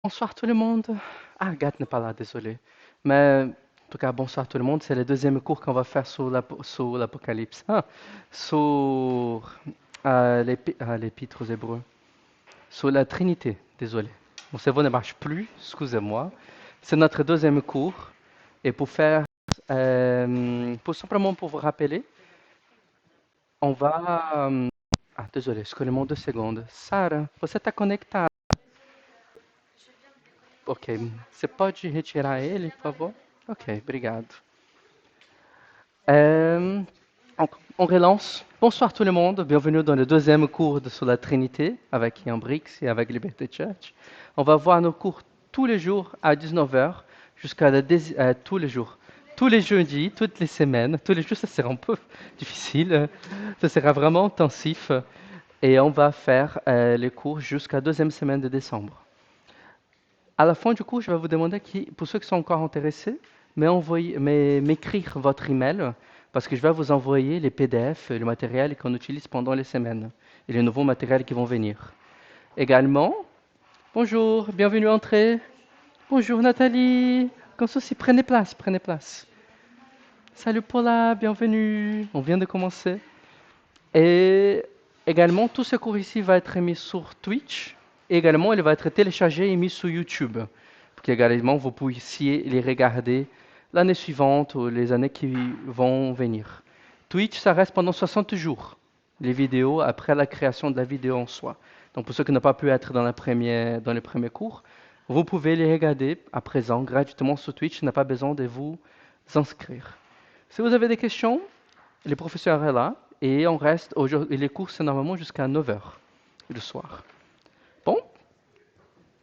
Bonsoir tout le monde. Ah, Gat n'est pas là, désolé. Mais en tout cas, bonsoir tout le monde. C'est le deuxième cours qu'on va faire sur l'Apocalypse. Ah, sur l'Épître aux Hébreux. Sur la Trinité, désolé. Mon cerveau ne marche plus, excusez-moi. C'est notre deuxième cours. Et simplement pour vous rappeler, on va... Ah, désolé, escolhemos 2 segundos. Sara, você está conectada? Ok, você pode retirar ele, por favor? Ok, obrigado. Euh, on relance. Bonsoir tout le monde, bienvenue dans le deuxième cours sur la Trinité avec Ian Brix et avec Liberté Church. On va voir nos cours tous les jours à 19 heures jusqu'à tous les jours. Tous les jeudis, toutes les semaines, tous les jours, ça sera un peu difficile, ça sera vraiment intensif et on va faire les cours jusqu'à la deuxième semaine de décembre. À la fin du cours, je vais vous demander, pour ceux qui sont encore intéressés, m'écrire votre email parce que je vais vous envoyer les PDF et le matériel qu'on utilise pendant les semaines et les nouveaux matériels qui vont venir. Également, bonjour, bienvenue entrée. Bonjour Nathalie. Comme ceci, prenez place, prenez place. Salut Paula, bienvenue. On vient de commencer. Et également, tout ce cours ici va être mis sur Twitch. Et également, il va être téléchargé et mis sur YouTube. Pour qu'également, vous puissiez les regarder l'année suivante ou les années qui vont venir. Twitch, ça reste pendant 60 jours, les vidéos, après la création de la vidéo en soi. Donc, pour ceux qui n'ont pas pu être dans les premiers cours, vous pouvez les regarder à présent gratuitement sur Twitch. Il n'a pas besoin de vous inscrire. Si vous avez des questions, le professeur est là et on reste aujourd'hui. Les cours, c'est normalement jusqu'à 9 heures le soir. Bon,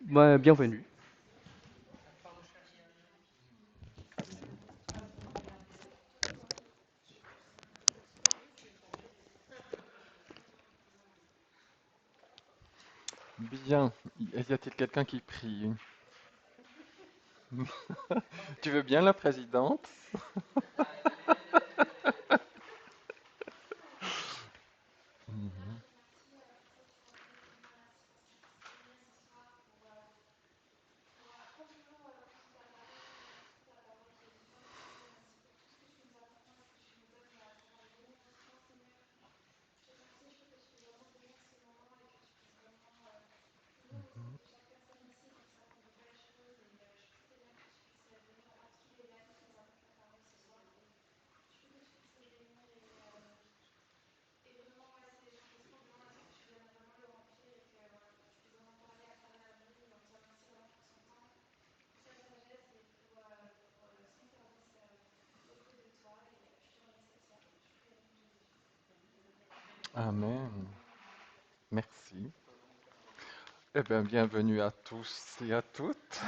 ben, bienvenue. Bien. Y a-t-il quelqu'un qui prie? Tu veux bien la présidente? Mhm. Amen. Merci. Eh bien, bienvenue à tous et à toutes.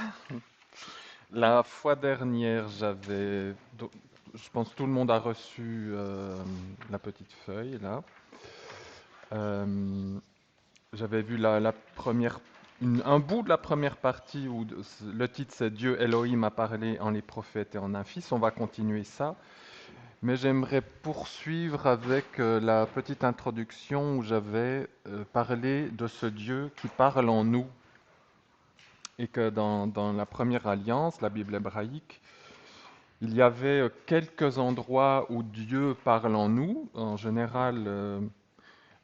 La fois dernière, je pense que tout le monde a reçu la petite feuille là. Euh, J'avais vu la première, un bout de la première partie où le titre c'est Dieu Elohim a parlé en les prophètes et en un fils. On va continuer ça. Mais j'aimerais poursuivre avec la petite introduction où j'avais parlé de ce Dieu qui parle en nous. Et que dans la première alliance, la Bible hébraïque, il y avait quelques endroits où Dieu parle en nous. En général,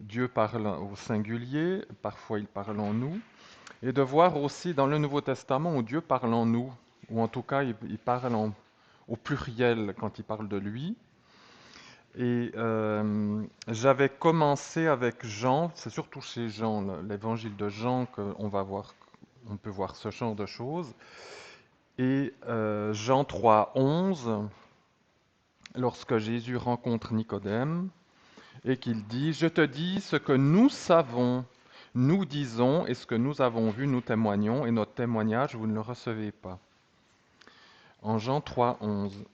Dieu parle au singulier, parfois il parle en nous. Et de voir aussi dans le Nouveau Testament où Dieu parle en nous, ou en tout cas il parle au pluriel quand il parle de lui. Et j'avais commencé avec Jean, c'est surtout chez Jean, l'évangile de Jean, qu'on va voir, on peut voir ce genre de choses. Et Jean 3, 11, lorsque Jésus rencontre Nicodème, et qu'il dit, je te dis ce que nous savons, nous disons, et ce que nous avons vu, nous témoignons, et notre témoignage, vous ne le recevez pas. En Jean 3, 11.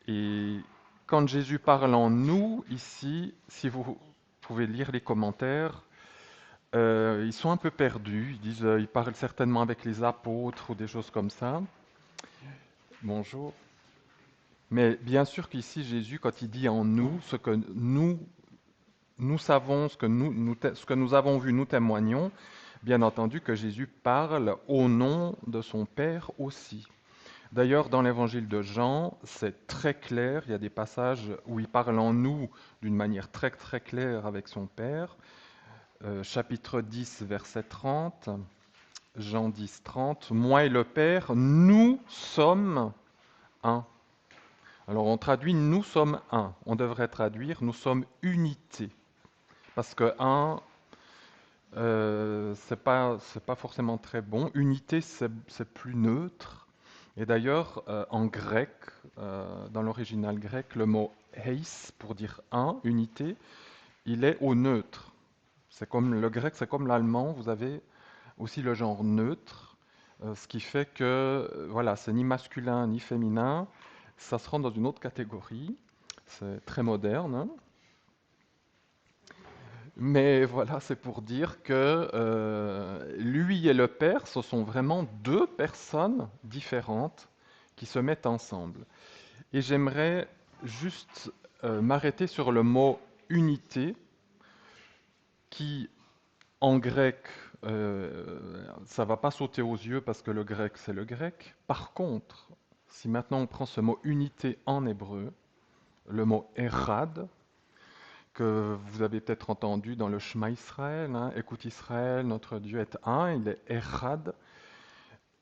Et quand Jésus parle en nous, ici, si vous pouvez lire les commentaires, ils sont un peu perdus. Ils disent, ils parlent certainement avec les apôtres ou des choses comme ça. Bonjour. Mais bien sûr qu'ici, Jésus, quand il dit en nous, ce que nous savons, ce que nous avons vu, nous témoignons, bien entendu que Jésus parle au nom de son Père aussi. D'ailleurs, dans l'évangile de Jean, c'est très clair, il y a des passages où il parle en nous d'une manière très très claire avec son Père. Chapitre 10, verset 30, Jean 10, 30, moi et le Père, nous sommes un. Alors on traduit nous sommes un, on devrait traduire nous sommes unité. Parce que un, c'est pas forcément très bon. Unité, c'est plus neutre. Et d'ailleurs, en grec, dans l'original grec, le mot eis pour dire un, unité, il est au neutre. C'est comme le grec, c'est comme l'allemand. Vous avez aussi le genre neutre, ce qui fait que voilà, c'est ni masculin ni féminin. Ça se rentre dans une autre catégorie. C'est très moderne, hein. Mais voilà, c'est pour dire que lui et le Père, ce sont vraiment deux personnes différentes qui se mettent ensemble. Et j'aimerais juste m'arrêter sur le mot unité, qui en grec, ça ne va pas sauter aux yeux parce que le grec, c'est le grec. Par contre, si maintenant on prend ce mot unité en hébreu, le mot erad, que vous avez peut-être entendu dans le Shema Israël, hein, écoute Israël, notre Dieu est un, il est Echad.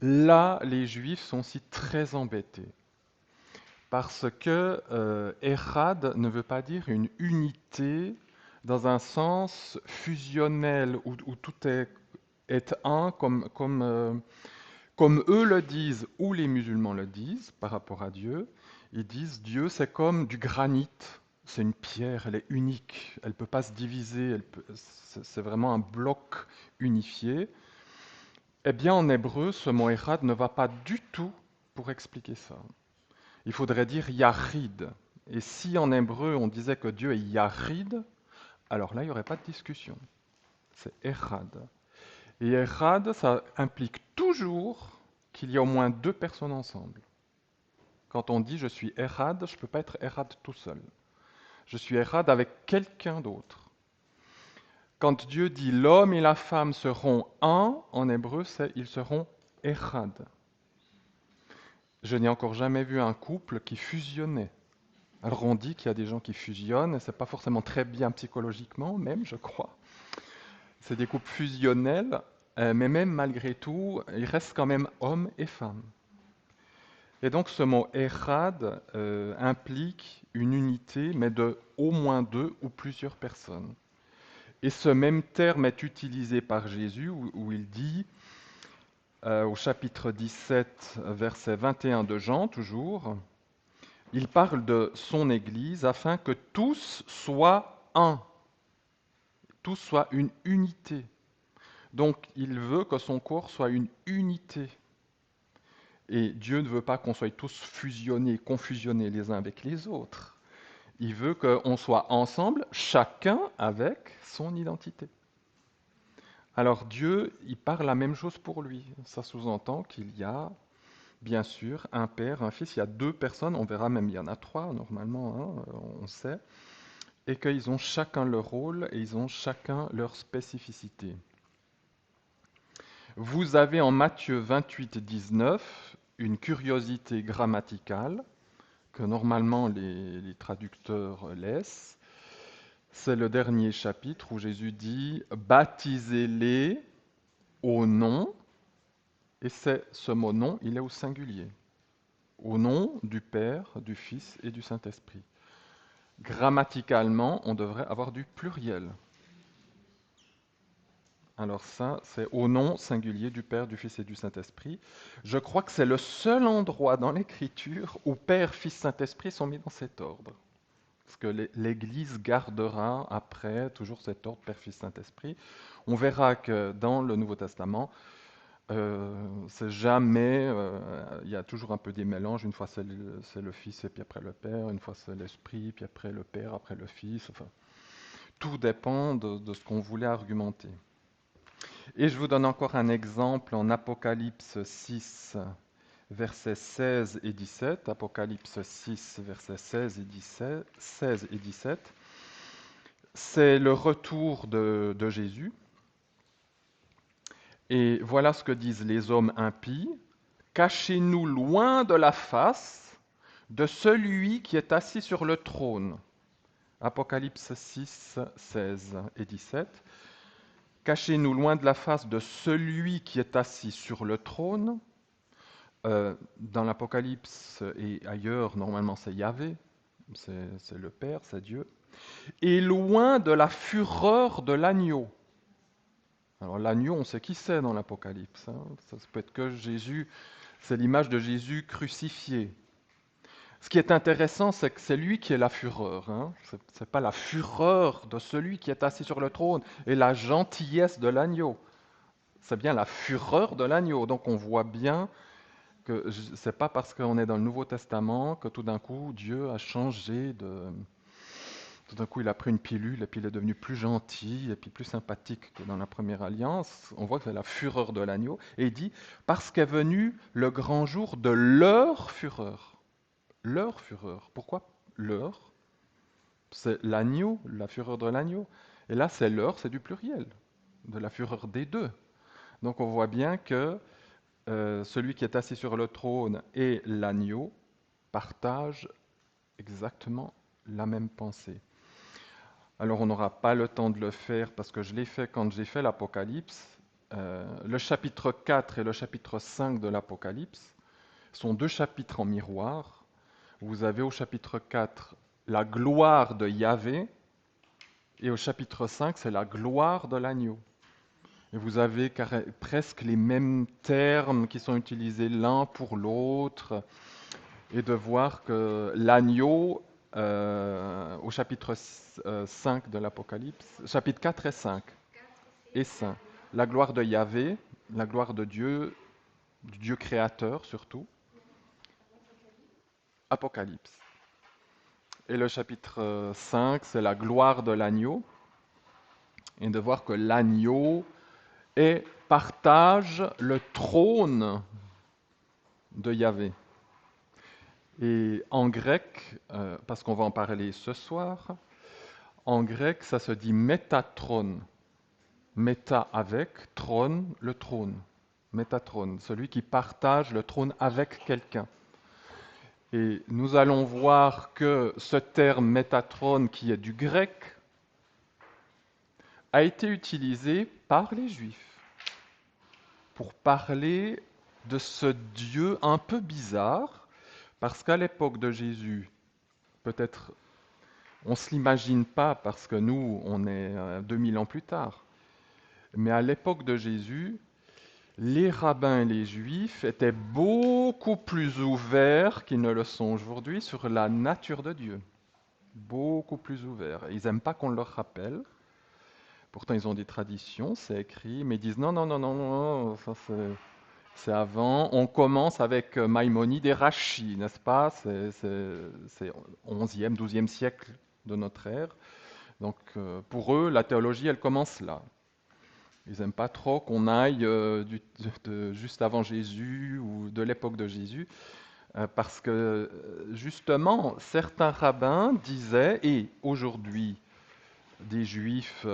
Là, les Juifs sont aussi très embêtés, parce que Echad ne veut pas dire une unité dans un sens fusionnel, où tout est un, comme eux le disent, ou les musulmans le disent par rapport à Dieu. Ils disent Dieu, c'est comme du granit. C'est une pierre, elle est unique, elle ne peut pas se diviser, c'est vraiment un bloc unifié. Eh bien, en hébreu, ce mot Echad ne va pas du tout pour expliquer ça. Il faudrait dire Yahid. Et si en hébreu on disait que Dieu est Yahid, alors là, il n'y aurait pas de discussion. C'est Echad. Et Echad, ça implique toujours qu'il y a au moins deux personnes ensemble. Quand on dit je suis Echad, je ne peux pas être Echad tout seul. Je suis Echad avec quelqu'un d'autre. Quand Dieu dit l'homme et la femme seront un, en hébreu, c'est ils seront Echad. Je n'ai encore jamais vu un couple qui fusionnait. Alors on dit qu'il y a des gens qui fusionnent, et c'est pas forcément très bien psychologiquement, même, je crois. C'est des couples fusionnels, mais même malgré tout, ils restent quand même hommes et femmes. Et donc ce mot Echad implique une unité, mais de au moins deux ou plusieurs personnes. Et ce même terme est utilisé par Jésus où il dit, au chapitre 17, verset 21 de Jean, toujours, il parle de son Église afin que tous soient un, tous soient une unité. Donc il veut que son corps soit une unité. Et Dieu ne veut pas qu'on soit tous fusionnés, confusionnés les uns avec les autres. Il veut qu'on soit ensemble, chacun avec son identité. Alors Dieu, il parle la même chose pour lui. Ça sous-entend qu'il y a, bien sûr, un père, un fils. Il y a deux personnes, on verra même, il y en a trois normalement, hein, on sait. Et qu'ils ont chacun leur rôle et ils ont chacun leur spécificité. Vous avez en Matthieu 28, 19 une curiosité grammaticale que normalement les traducteurs laissent. C'est le dernier chapitre où Jésus dit « Baptisez-les au nom », et c'est ce mot « nom », il est au singulier. Au nom du Père, du Fils et du Saint-Esprit. Grammaticalement, on devrait avoir du pluriel. Alors ça, c'est au nom singulier du Père, du Fils et du Saint-Esprit. Je crois que c'est le seul endroit dans l'Écriture où Père, Fils, Saint-Esprit sont mis dans cet ordre. Parce que l'Église gardera après toujours cet ordre Père, Fils, Saint-Esprit. On verra que dans le Nouveau Testament, c'est jamais, il y a toujours un peu des mélanges. Une fois c'est le Fils et puis après le Père, une fois c'est l'Esprit, puis après le Père, après le Fils. Enfin, tout dépend de ce qu'on voulait argumenter. Et je vous donne encore un exemple en Apocalypse 6, versets 16 et 17. Apocalypse 6, versets 16 et 17. C'est le retour de Jésus. Et voilà ce que disent les hommes impies. Cachez-nous loin de la face de celui qui est assis sur le trône. Apocalypse 6, 16 et 17. Cachez-nous loin de la face de celui qui est assis sur le trône. Dans l'Apocalypse et ailleurs, normalement c'est Yahvé, c'est le Père, c'est Dieu. Et loin de la fureur de l'agneau. Alors l'agneau, on sait qui c'est dans l'Apocalypse. Hein. Ça peut être que Jésus, c'est l'image de Jésus crucifié. Ce qui est intéressant, c'est que c'est lui qui est la fureur. Hein. Ce n'est pas la fureur de celui qui est assis sur le trône et la gentillesse de l'agneau. C'est bien la fureur de l'agneau. Donc on voit bien que ce n'est pas parce qu'on est dans le Nouveau Testament que tout d'un coup Dieu a changé de... Tout d'un coup il a pris une pilule et puis il est devenu plus gentil et puis plus sympathique que dans la première alliance. On voit que c'est la fureur de l'agneau. Et il dit, parce qu'est venu le grand jour de leur fureur. Leur fureur. Pourquoi leur? C'est l'agneau, la fureur de l'agneau. Et là, c'est leur, c'est du pluriel, de la fureur des deux. Donc on voit bien que celui qui est assis sur le trône et l'agneau partagent exactement la même pensée. Alors on n'aura pas le temps de le faire parce que je l'ai fait quand j'ai fait l'Apocalypse. Le chapitre 4 et le chapitre 5 de l'Apocalypse sont deux chapitres en miroir. Vous avez au chapitre 4 la gloire de Yahvé et au chapitre 5 c'est la gloire de l'agneau. Et vous avez presque les mêmes termes qui sont utilisés l'un pour l'autre, et de voir que l'agneau, au chapitre 5 de l'Apocalypse, chapitre 4 et 5, est saint. La gloire de Yahvé, la gloire de Dieu, du Dieu créateur surtout. Apocalypse. Et le chapitre 5, c'est la gloire de l'agneau, et de voir que l'agneau partage le trône de Yahvé. Et en grec, parce qu'on va en parler ce soir, en grec, ça se dit métatron. Méta avec, trône, le trône. Métatron, celui qui partage le trône avec quelqu'un. Et nous allons voir que ce terme métatron, qui est du grec, a été utilisé par les Juifs pour parler de ce Dieu un peu bizarre, parce qu'à l'époque de Jésus, peut-être on ne se l'imagine pas parce que nous, on est 2000 ans plus tard, mais à l'époque de Jésus, les rabbins et les juifs étaient beaucoup plus ouverts qu'ils ne le sont aujourd'hui sur la nature de Dieu. Beaucoup plus ouverts. Ils n'aiment pas qu'on leur rappelle. Pourtant, ils ont des traditions, c'est écrit, mais ils disent non, non, non, non, non, ça c'est avant. On commence avec Maïmonide et Rachi, n'est-ce pas? C'est 11e, 12e siècle de notre ère. Donc pour eux, la théologie, elle commence là. Ils n'aiment pas trop qu'on aille juste avant Jésus ou de l'époque de Jésus, parce que justement, certains rabbins disaient, et aujourd'hui, des juifs,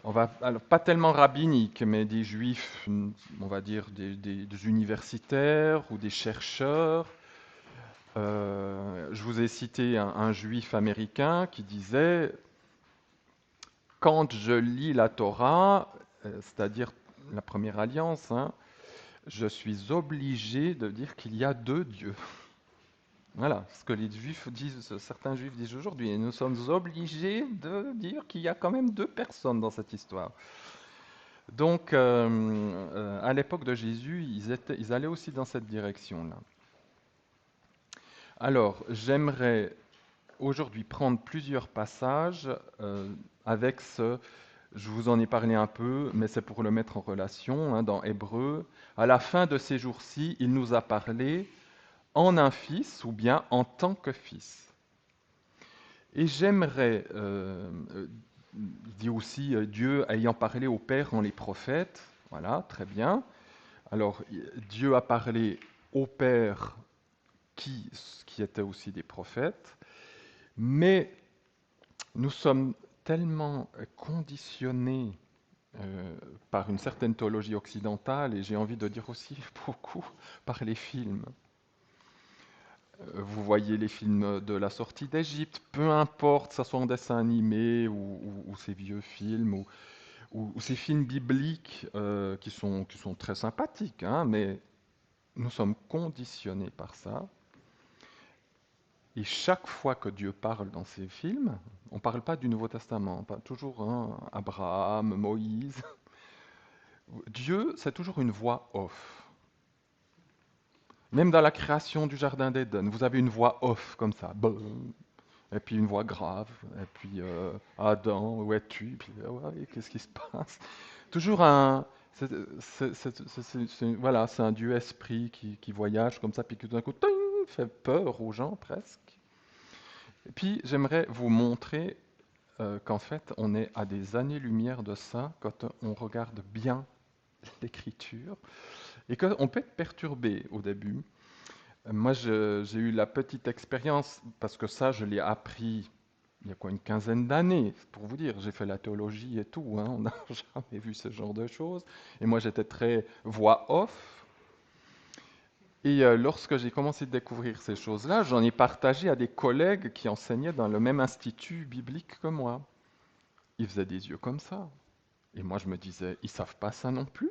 alors pas tellement rabbiniques, mais des juifs, on va dire des universitaires ou des chercheurs. Je vous ai cité un juif américain qui disait, quand je lis la Torah, c'est-à-dire la première alliance, hein, je suis obligé de dire qu'il y a deux dieux. Voilà ce que les juifs disent, certains juifs disent aujourd'hui. Et nous sommes obligés de dire qu'il y a quand même deux personnes dans cette histoire. Donc, à l'époque de Jésus, ils allaient aussi dans cette direction-là. Alors, j'aimerais aujourd'hui prendre plusieurs passages avec ce... Je vous en ai parlé un peu, mais c'est pour le mettre en relation, hein, dans Hébreu. À la fin de ces jours-ci, il nous a parlé en un fils ou bien en tant que fils. Et j'aimerais, il dit aussi Dieu ayant parlé au Père en les prophètes, voilà, très bien. Alors Dieu a parlé au Père qui étaient aussi des prophètes, mais nous sommes tellement conditionnés par une certaine théologie occidentale et j'ai envie de dire aussi beaucoup par les films. Vous voyez les films de la sortie d'Égypte, peu importe, que ce soit en dessin animé ou ces vieux films ou ces films bibliques qui sont très sympathiques, hein, mais nous sommes conditionnés par ça. Et chaque fois que Dieu parle dans ces films, on ne parle pas du Nouveau Testament, pas toujours hein, Abraham, Moïse. Dieu, c'est toujours une voix off. Même dans la création du Jardin d'Éden, vous avez une voix off comme ça. Boum. Et puis une voix grave. Et puis Adam, où es-tu? Puis ouais, qu'est-ce qui se passe? Toujours un. Voilà, c'est un Dieu esprit qui voyage comme ça, puis qui tout d'un coup ting, fait peur aux gens presque. Et puis j'aimerais vous montrer qu'en fait on est à des années-lumière de ça quand on regarde bien l'écriture et qu'on peut être perturbé au début. Moi, j'ai eu la petite expérience, parce que ça, je l'ai appris il y a quoi, une quinzaine d'années, pour vous dire. J'ai fait la théologie et tout, hein, on n'a jamais vu ce genre de choses. Et moi, j'étais très voix off. Et lorsque j'ai commencé à découvrir ces choses-là, j'en ai partagé à des collègues qui enseignaient dans le même institut biblique que moi. Ils faisaient des yeux comme ça. Et moi, je me disais, ils savent pas ça non plus.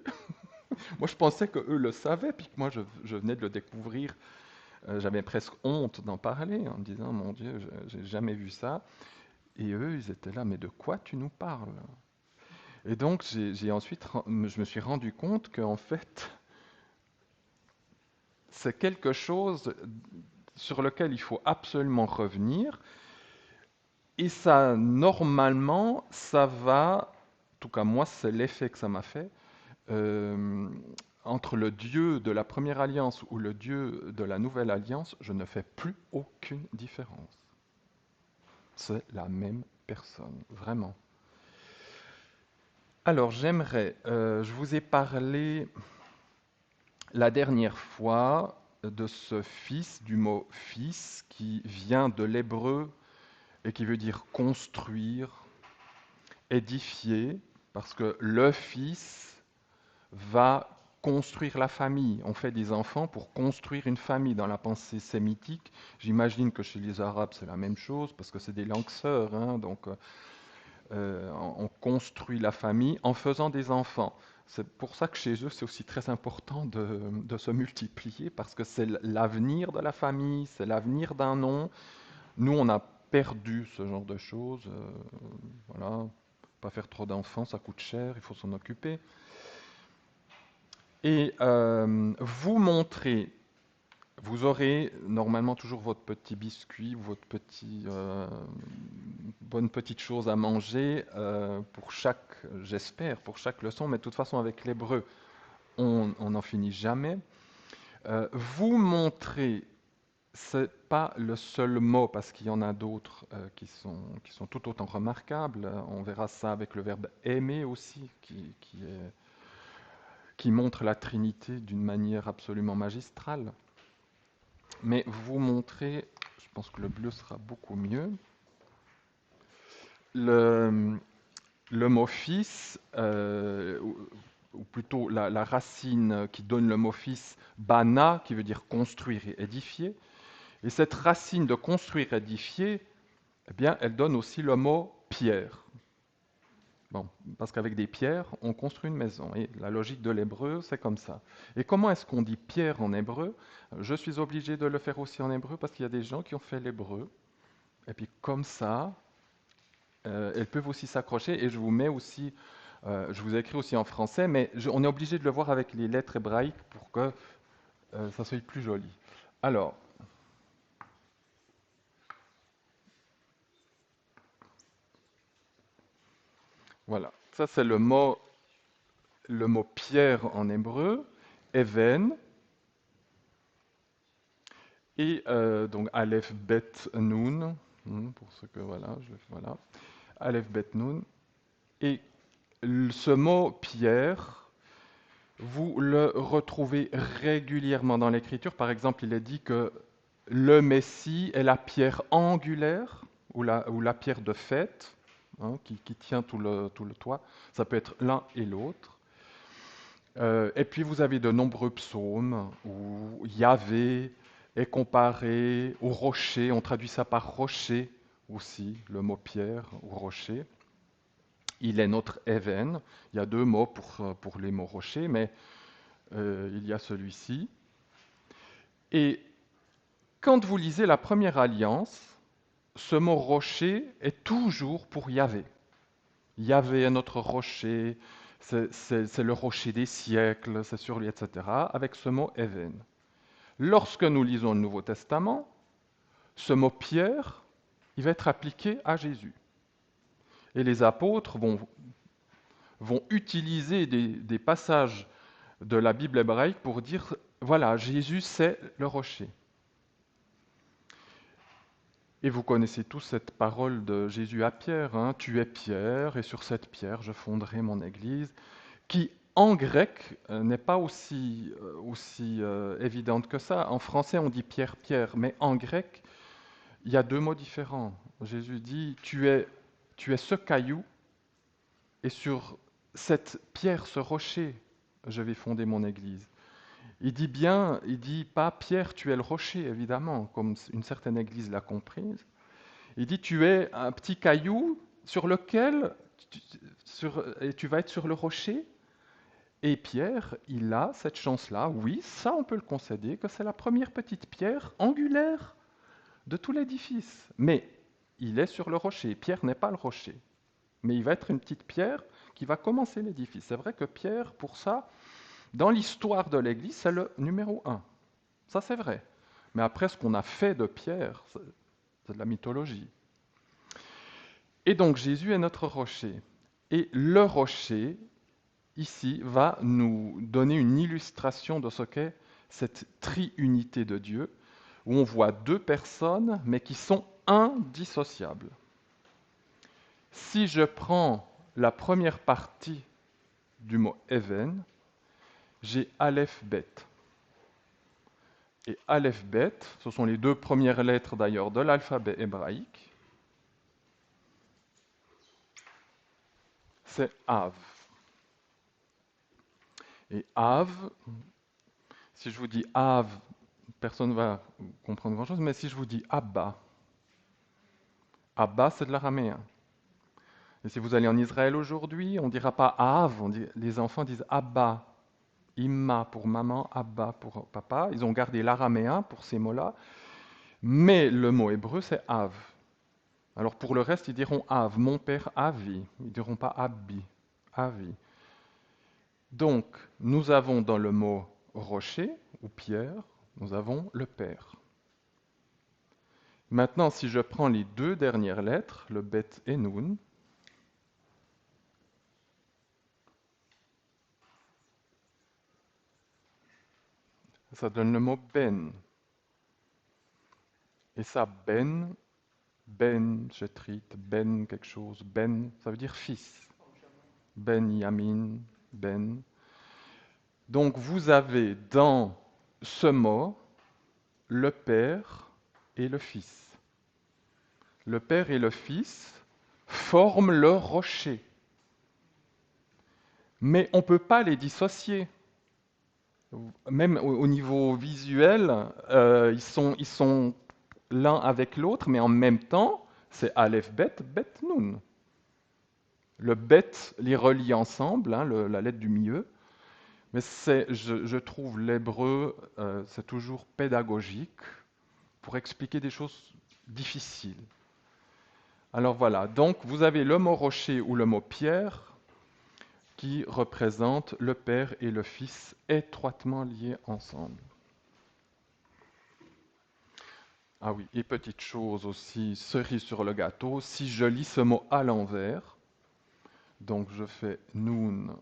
Moi, je pensais que eux le savaient, puis que moi, je venais de le découvrir. J'avais presque honte d'en parler en me disant, mon Dieu, j'ai jamais vu ça. Et eux, ils étaient là, mais de quoi tu nous parles? Et donc, je me suis rendu compte qu'en fait, c'est quelque chose sur lequel il faut absolument revenir. Et ça, normalement, ça va, en tout cas moi, c'est l'effet que ça m'a fait, euh, entre le Dieu de la première alliance ou le Dieu de la nouvelle alliance, je ne fais plus aucune différence. C'est la même personne, vraiment. Alors je vous ai parlé la dernière fois de ce fils, du mot fils, qui vient de l'hébreu et qui veut dire construire, édifier, parce que le fils va construire la famille. On fait des enfants pour construire une famille dans la pensée sémitique. J'imagine que chez les Arabes c'est la même chose, parce que c'est des langues sœurs, hein, donc on construit la famille en faisant des enfants. C'est pour ça que chez eux, c'est aussi très important de se multiplier, parce que c'est l'avenir de la famille, c'est l'avenir d'un nom. Nous, on a perdu ce genre de choses. Voilà, pas faire trop d'enfants, ça coûte cher, il faut s'en occuper. Et vous montrer, vous aurez normalement toujours votre petit biscuit ou votre bonne petite chose à manger pour chaque, j'espère, pour chaque leçon, mais de toute façon avec l'hébreu, on n'en finit jamais. Vous montrer, c'est pas le seul mot, parce qu'il y en a d'autres qui sont tout autant remarquables. On verra ça avec le verbe aimer aussi, qui montre la Trinité d'une manière absolument magistrale. Mais vous montrer, je pense que le bleu sera beaucoup mieux. Le, le mot fils, ou plutôt la racine qui donne le mot fils, bana, qui veut dire construire et édifier. Et cette racine de construire et édifier, eh bien, elle donne aussi le mot pierre. Bon, parce qu'avec des pierres, on construit une maison. Et la logique de l'hébreu, c'est comme ça. Et comment est-ce qu'on dit pierre en hébreu? Je suis obligé de le faire aussi en hébreu parce qu'il y a des gens qui ont fait l'hébreu. Et puis comme ça, elles peuvent aussi s'accrocher. Et je vous mets aussi, je vous ai écrit aussi en français, mais on est obligé de le voir avec les lettres hébraïques pour que ça soit plus joli. Alors, voilà. Ça, c'est le mot pierre en hébreu, even. Et donc Aleph Bet Nun, pour ceux que voilà, voilà, Aleph Bet Nun. Et ce mot pierre, vous le retrouvez régulièrement dans l'Écriture. Par exemple, il est dit que le Messie est la pierre angulaire ou la pierre de fête. qui tient tout le toit. Ça peut être l'un et l'autre. Et puis vous avez de nombreux psaumes où Yahvé est comparé au rocher. On traduit ça par rocher aussi, le mot pierre ou rocher. Il est notre Even. Il y a deux mots pour les mots rocher, mais il y a celui-ci. Et quand vous lisez la première alliance, ce mot rocher est toujours pour Yahvé. Yahvé est notre rocher, c'est le rocher des siècles, c'est sur lui, etc., avec ce mot Even. Lorsque nous lisons le Nouveau Testament, ce mot Pierre, il va être appliqué à Jésus. Et les apôtres vont utiliser des passages de la Bible hébraïque pour dire, voilà, Jésus c'est le rocher. Et vous connaissez tous cette parole de Jésus à Pierre, hein, tu es Pierre, et sur cette pierre je fonderai mon église, qui en grec n'est pas aussi évidente que ça. En français on dit Pierre, Pierre, mais en grec il y a deux mots différents. Jésus dit, tu es ce caillou, et sur cette pierre, ce rocher, je vais fonder mon église. Il dit pas Pierre, tu es le rocher, évidemment, comme une certaine église l'a comprise. Il dit tu es un petit caillou sur lequel tu vas être sur le rocher. Et Pierre, il a cette chance-là, oui, ça on peut le concéder, que c'est la première petite pierre angulaire de tout l'édifice. Mais il est sur le rocher. Pierre n'est pas le rocher. Mais il va être une petite pierre qui va commencer l'édifice. C'est vrai que Pierre, pour ça, dans l'histoire de l'Église, c'est le numéro un. Ça, c'est vrai. Mais après, ce qu'on a fait de Pierre, c'est de la mythologie. Et donc, Jésus est notre rocher. Et le rocher, ici, va nous donner une illustration de ce qu'est cette triunité de Dieu, où on voit deux personnes, mais qui sont indissociables. Si je prends la première partie du mot Even, j'ai Aleph Bet. Et Aleph Bet, ce sont les deux premières lettres d'ailleurs de l'alphabet hébraïque, c'est Av. Et Av, si je vous dis Av, personne ne va comprendre grand-chose, mais si je vous dis Abba, Abba c'est de l'araméen. Et si vous allez en Israël aujourd'hui, on ne dira pas Av, les enfants disent Abba, Imma pour maman, Abba pour papa. Ils ont gardé l'araméen pour ces mots-là, mais le mot hébreu c'est Av. Alors pour le reste, ils diront Av, mon père Avi. Ils ne diront pas Abbi, Avi. Donc, nous avons dans le mot rocher ou pierre, nous avons le père. Maintenant, si je prends les deux dernières lettres, le bet et nun, ça donne le mot ben. Et ça, ben, Jetrit, ben quelque chose, ben, ça veut dire fils. Ben Yamin, ben. Donc vous avez dans ce mot le Père et le Fils. Le Père et le Fils forment le rocher. Mais on ne peut pas les dissocier. Même au niveau visuel, ils sont l'un avec l'autre, mais en même temps, c'est Aleph Bet, Bet Nun. Le Bet les relie ensemble, hein, la lettre du milieu. Mais je trouve l'hébreu, c'est toujours pédagogique pour expliquer des choses difficiles. Alors voilà, donc vous avez le mot rocher ou le mot pierre qui représente le Père et le Fils étroitement liés ensemble. Ah oui, et petite chose aussi, cerise sur le gâteau, si je lis ce mot à l'envers, donc je fais Nun,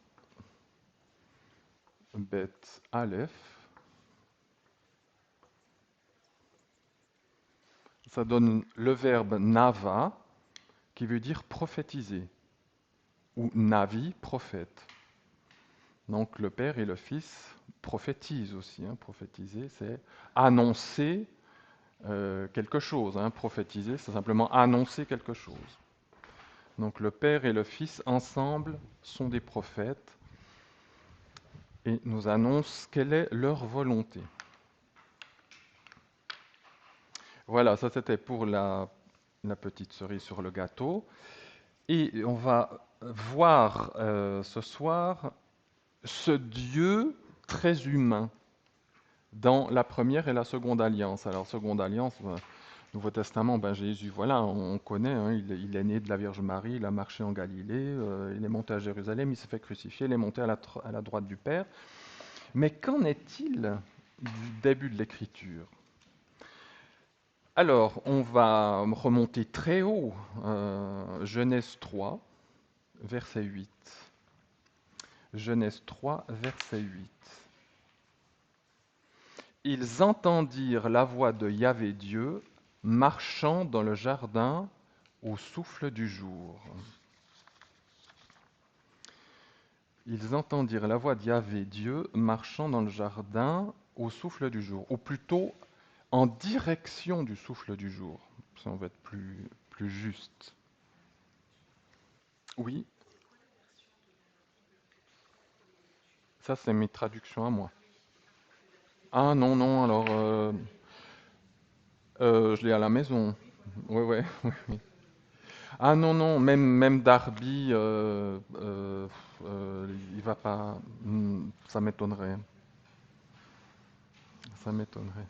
Bet, Aleph, ça donne le verbe nava, qui veut dire prophétiser, ou navi, prophète. Donc le Père et le Fils prophétisent aussi. Hein. Prophétiser, c'est annoncer quelque chose. Hein. Prophétiser, c'est simplement annoncer quelque chose. Donc le Père et le Fils ensemble sont des prophètes et nous annoncent quelle est leur volonté. Voilà, ça c'était pour la petite cerise sur le gâteau. Et on va voir ce soir ce Dieu très humain dans la première et la seconde alliance. Alors, seconde alliance, Nouveau Testament, Jésus, voilà, on connaît, hein, il est né de la Vierge Marie, il a marché en Galilée, il est monté à Jérusalem, il s'est fait crucifier, il est monté à la droite du Père. Mais qu'en est-il du début de l'Écriture? Alors, on va remonter très haut, Genèse 3, verset 8. Genèse 3, verset 8. Ils entendirent la voix de Yahvé Dieu marchant dans le jardin au souffle du jour. Ils entendirent la voix de Yahvé Dieu marchant dans le jardin au souffle du jour, ou plutôt en direction du souffle du jour, si on veut être plus juste. Oui, ça c'est mes traductions à moi. Ah non, non, alors je l'ai à la maison. Oui, oui, oui, oui. Ah non, non, même Darby, il va pas. Ça m'étonnerait. Ça m'étonnerait.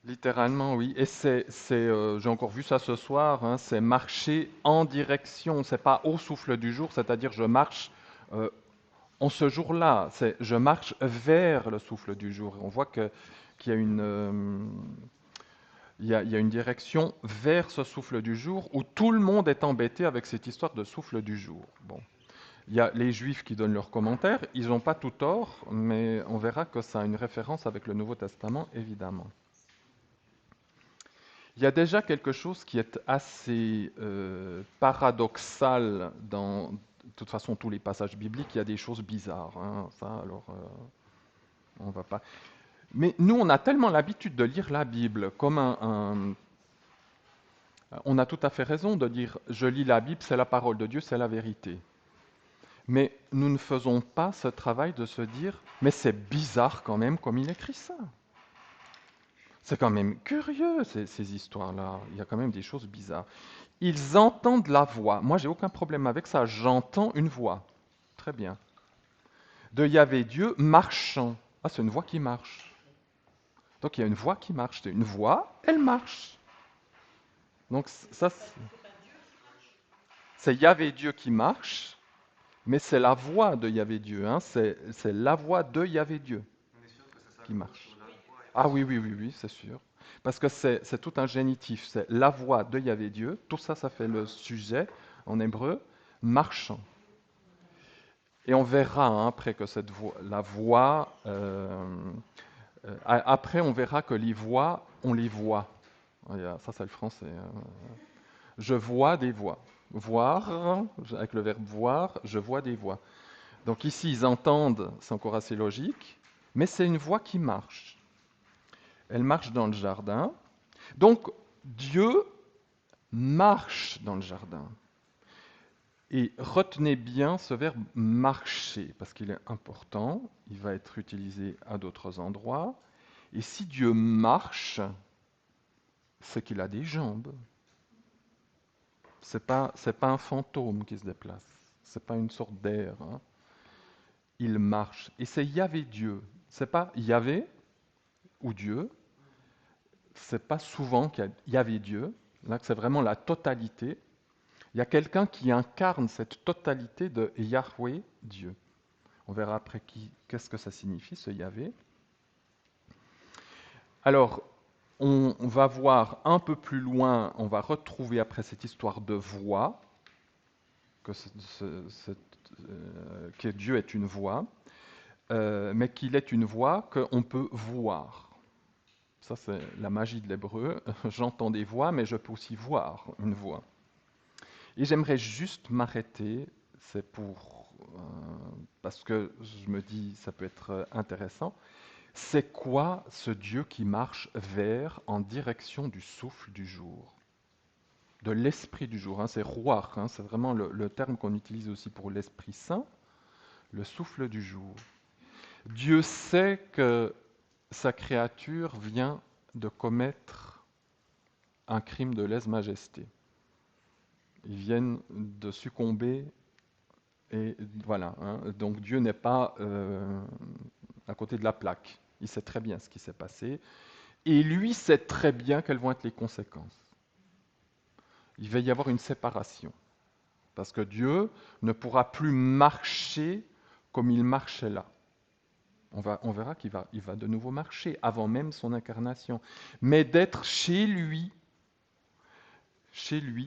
Littéralement, oui. Et j'ai encore vu ça ce soir, hein, c'est marcher en direction. C'est pas au souffle du jour, c'est-à-dire je marche euh, en ce jour-là. C'est je marche vers le souffle du jour. On voit qu'il y a il y a une direction vers ce souffle du jour où tout le monde est embêté avec cette histoire de souffle du jour. Bon. Il y a les Juifs qui donnent leurs commentaires, ils n'ont pas tout tort, mais on verra que ça a une référence avec le Nouveau Testament, évidemment. Il y a déjà quelque chose qui est assez paradoxal dans, de toute façon, tous les passages bibliques. Il y a des choses bizarres, hein, ça, alors, on va pas. Mais nous, on a tellement l'habitude de lire la Bible comme on a tout à fait raison de dire, je lis la Bible, c'est la parole de Dieu, c'est la vérité. Mais nous ne faisons pas ce travail de se dire, mais c'est bizarre quand même comme il écrit ça. C'est quand même curieux ces histoires-là. Il y a quand même des choses bizarres. Ils entendent la voix. Moi, j'ai aucun problème avec ça. J'entends une voix. Très bien. De Yahvé Dieu marchant. Ah, c'est une voix qui marche. Donc il y a une voix qui marche. C'est une voix, elle marche. Donc ça, c'est Yahvé Dieu qui marche, mais c'est la voix de Yahvé Dieu. Hein. C'est la voix de Yahvé Dieu qui marche. Ah oui, oui, oui, oui, c'est sûr. Parce que c'est tout un génitif. C'est la voix de Yahvé Dieu. Tout ça, ça fait le sujet en hébreu, marchant. Et on verra hein, après que la voix, après on verra que les voix, on les voit. Ça c'est le français. Hein. Je vois des voix. Voir, avec le verbe voir, je vois des voix. Donc ici ils entendent, c'est encore assez logique, mais c'est une voix qui marche. Elle marche dans le jardin. Donc Dieu marche dans le jardin. Et retenez bien ce verbe marcher, parce qu'il est important, il va être utilisé à d'autres endroits. Et si Dieu marche, c'est qu'il a des jambes. C'est pas un fantôme qui se déplace, c'est pas une sorte d'air. Hein. Il marche. Et c'est Yahvé Dieu. C'est pas Yahvé ou Dieu, c'est pas souvent qu'il y a Yahvé Dieu, là c'est vraiment la totalité. Il y a quelqu'un qui incarne cette totalité de Yahweh, Dieu. On verra après qu'est-ce que ça signifie, ce Yahvé. Alors, on va voir un peu plus loin, on va retrouver après cette histoire de voix, que, que Dieu est une voix, mais qu'il est une voix qu'on peut voir. Ça, c'est la magie de l'hébreu. J'entends des voix, mais je peux aussi voir une voix. Et j'aimerais juste m'arrêter, c'est parce que je me dis ça peut être intéressant. C'est quoi ce Dieu qui marche vers en direction du souffle du jour? de l'esprit du jour. Hein, c'est ruach, hein, c'est vraiment le terme qu'on utilise aussi pour l'Esprit Saint, le souffle du jour. Dieu sait que sa créature vient de commettre un crime de lèse-majesté. Ils viennent de succomber et voilà. Hein, donc Dieu n'est pas à côté de la plaque. Il sait très bien ce qui s'est passé et lui sait très bien quelles vont être les conséquences. Il va y avoir une séparation parce que Dieu ne pourra plus marcher comme il marchait là. On verra qu'il va de nouveau marcher avant même son incarnation. Mais d'être chez lui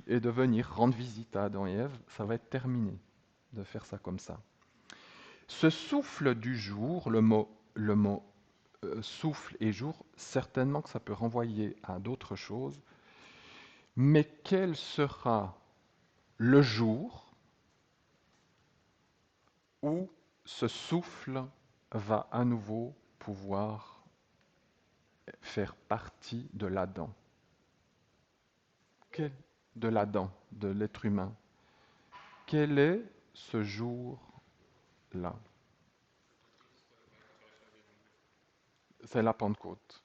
et de venir rendre visite à Adam et Ève, ça va être terminé de faire ça comme ça. Ce souffle du jour, le mot souffle et jour, certainement que ça peut renvoyer à d'autres choses, mais quel sera le jour où ce souffle va à nouveau pouvoir faire partie de l'Adam? De l'Adam, de l'être humain. Quel est ce jour-là? C'est la Pentecôte.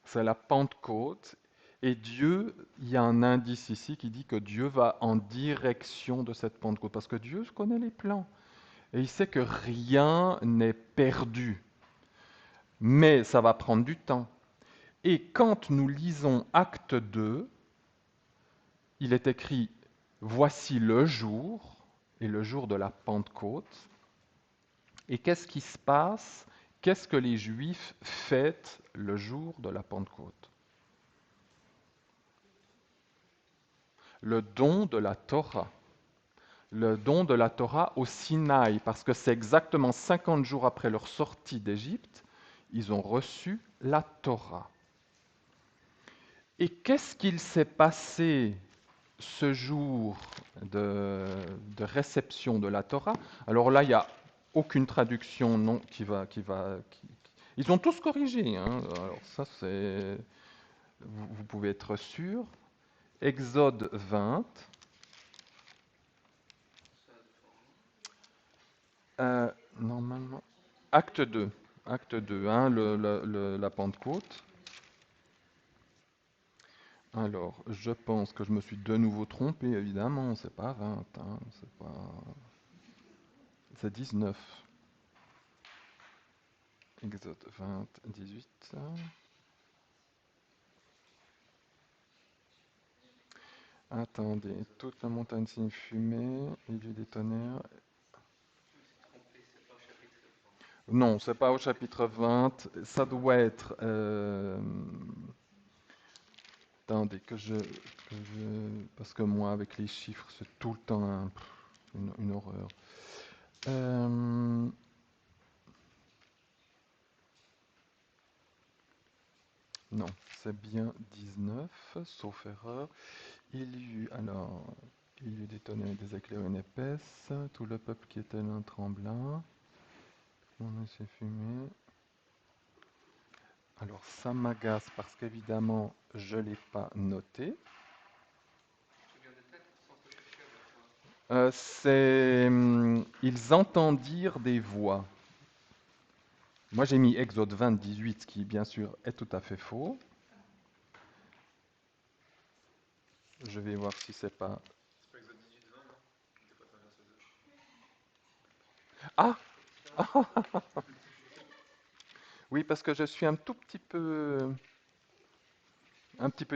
C'est la Pentecôte. Et Dieu, il y a un indice ici qui dit que Dieu va en direction de cette Pentecôte. Parce que Dieu connaît les plans. Et il sait que rien n'est perdu. Mais ça va prendre du temps. Et quand nous lisons Acte 2, il est écrit « Voici le jour » et le jour de la Pentecôte. Et qu'est-ce qui se passe? Qu'est-ce que les Juifs fêtent le jour de la Pentecôte? Le don de la Torah. Le don de la Torah au Sinaï, parce que c'est exactement 50 jours après leur sortie d'Égypte, ils ont reçu la Torah. Et qu'est-ce qu'il s'est passé ce jour de réception de la Torah? Alors là, il n'y a aucune traduction non, Ils ont tous corrigé. Hein. Alors ça, c'est... Vous pouvez être sûr. Exode 20. Normalement. Acte 2. Acte 2, hein, la Pentecôte. Alors, je pense que je me suis de nouveau trompé, évidemment. C'est pas 20, hein, c'est 19. Exode 20, 18. Attendez, toute la montagne s'est fumée, il y eut des tonnerres. Non, c'est pas au chapitre 20, ça doit être... attendez, parce que moi, avec les chiffres, c'est tout le temps une horreur. Non, c'est bien 19, sauf erreur. Il y eut des tonnerres et des éclairs une épaisse, tout le peuple qui était là trembla. On s'est fumé. Alors ça m'agace parce qu'évidemment je ne l'ai pas noté. Ils entendirent des voix. Moi j'ai mis Exode 20, 18, ce qui bien sûr est tout à fait faux. Je vais voir si c'est pas... Ah oui, parce que je suis un petit peu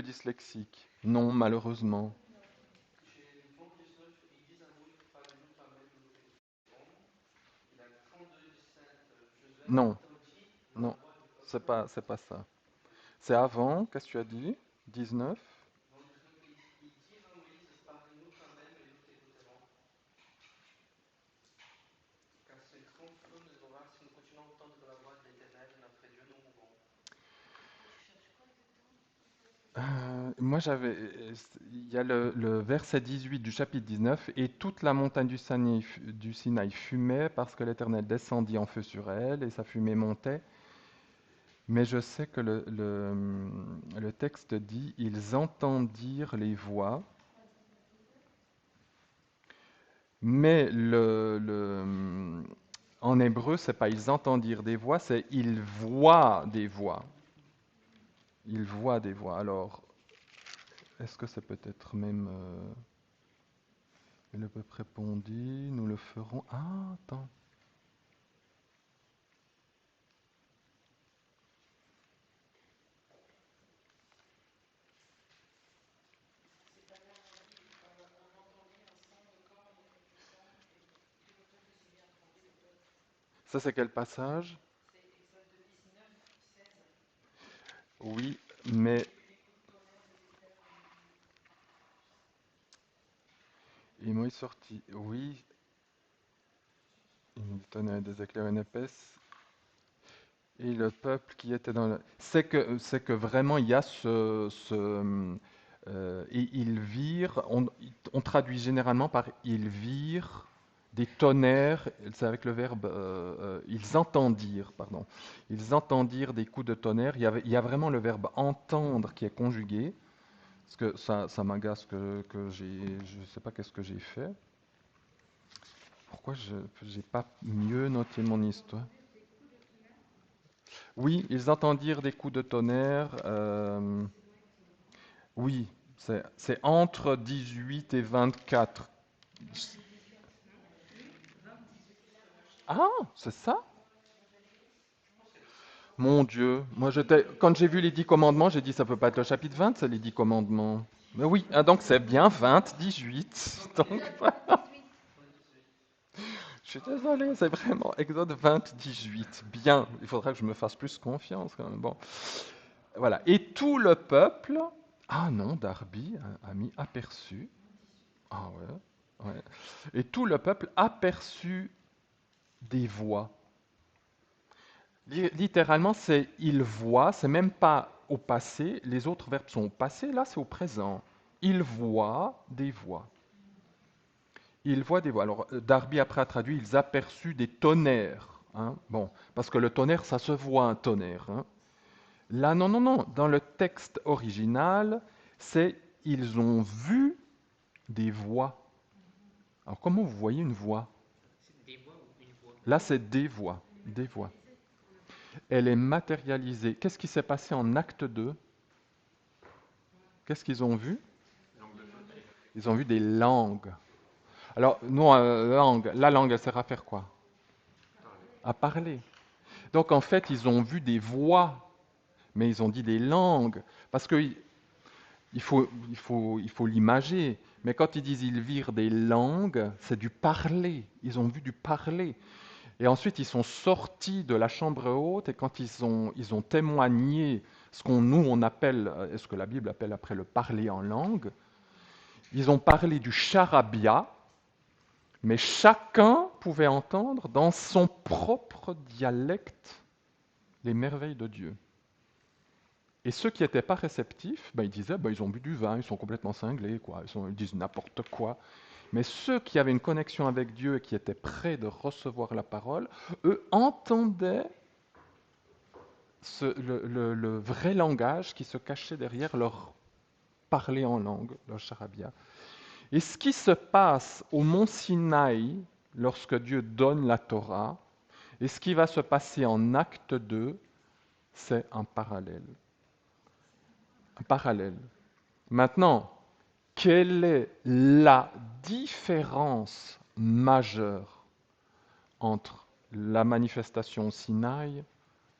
dyslexique. Non, malheureusement. Non, non, c'est pas ça. C'est avant, qu'est-ce que tu as dit? 19? Moi, il y a le verset 18 du chapitre 19, et toute la montagne du Sinaï fumait parce que l'Éternel descendit en feu sur elle, et sa fumée montait. Mais je sais que le texte dit, ils entendirent les voix, mais en hébreu, c'est pas ils entendirent des voix, c'est ils voient des voix. Ils voient des voix. Alors, est-ce que c'est peut-être même... et le peuple répondit, nous le ferons... Ah, attends. Ça, c'est quel passage? Oui, mais et Moïse sortit. Oui, il donnait des éclairs une épaisse. Et le peuple qui était dans le... C'est que vraiment, il y a et ils virent, on traduit généralement par ils virent des tonnerres, c'est avec le verbe, ils entendirent, pardon. Ils entendirent des coups de tonnerre. Il y a vraiment le verbe entendre qui est conjugué. Parce que ça m'agace que je ne sais pas qu'est-ce que j'ai fait. Pourquoi je n'ai pas mieux noté mon histoire? Oui, ils entendirent des coups de tonnerre. Oui, c'est entre 18 et 24. Ah, c'est ça? Mon Dieu, moi quand j'ai vu les 10 commandements, j'ai dit ça peut pas être le chapitre 20, c'est les 10 commandements. Mais oui, ah, donc c'est bien 20, 18. Donc, je suis désolé, c'est vraiment Exode 20, 18. Bien, il faudra que je me fasse plus confiance quand même. Bon, voilà. Et tout le peuple, ah non, Darby a mis aperçu. Ah ouais, ouais. Et tout le peuple aperçut des voix. Littéralement, c'est il voit, c'est même pas au passé, les autres verbes sont au passé, là c'est au présent. Il voit des voix. Il voit des voix. Alors, Darby après a traduit, ils aperçurent des tonnerres. Hein. Bon, parce que le tonnerre, ça se voit un tonnerre. Hein. Là, non, non, non. Dans le texte original, c'est ils ont vu des voix. Alors, comment vous voyez une voix? Là, c'est des voix. Des voix. Elle est matérialisée. Qu'est-ce qui s'est passé en acte 2? Qu'est-ce qu'ils ont vu? Ils ont vu des langues. Alors, nous, la langue, elle sert à faire quoi? À parler. Donc, en fait, ils ont vu des voix, mais ils ont dit des langues. Parce qu'il faut l'imager. Mais quand ils disent ils virent des langues, c'est du parler. Ils ont vu du parler. Et ensuite, ils sont sortis de la chambre haute et quand ils ont témoigné ce nous, on appelle, ce que la Bible appelle après le parler en langue, ils ont parlé du charabia, mais chacun pouvait entendre dans son propre dialecte les merveilles de Dieu. Et ceux qui n'étaient pas réceptifs, ils disaient, ils ont bu du vin, ils sont complètement cinglés, quoi. Ils disent n'importe quoi. Mais ceux qui avaient une connexion avec Dieu et qui étaient prêts de recevoir la parole, eux entendaient le vrai langage qui se cachait derrière leur parler en langue, leur charabia. Et ce qui se passe au mont Sinaï, lorsque Dieu donne la Torah, et ce qui va se passer en acte 2, c'est un parallèle. Un parallèle. Maintenant, quelle est la différence majeure entre la manifestation au Sinaï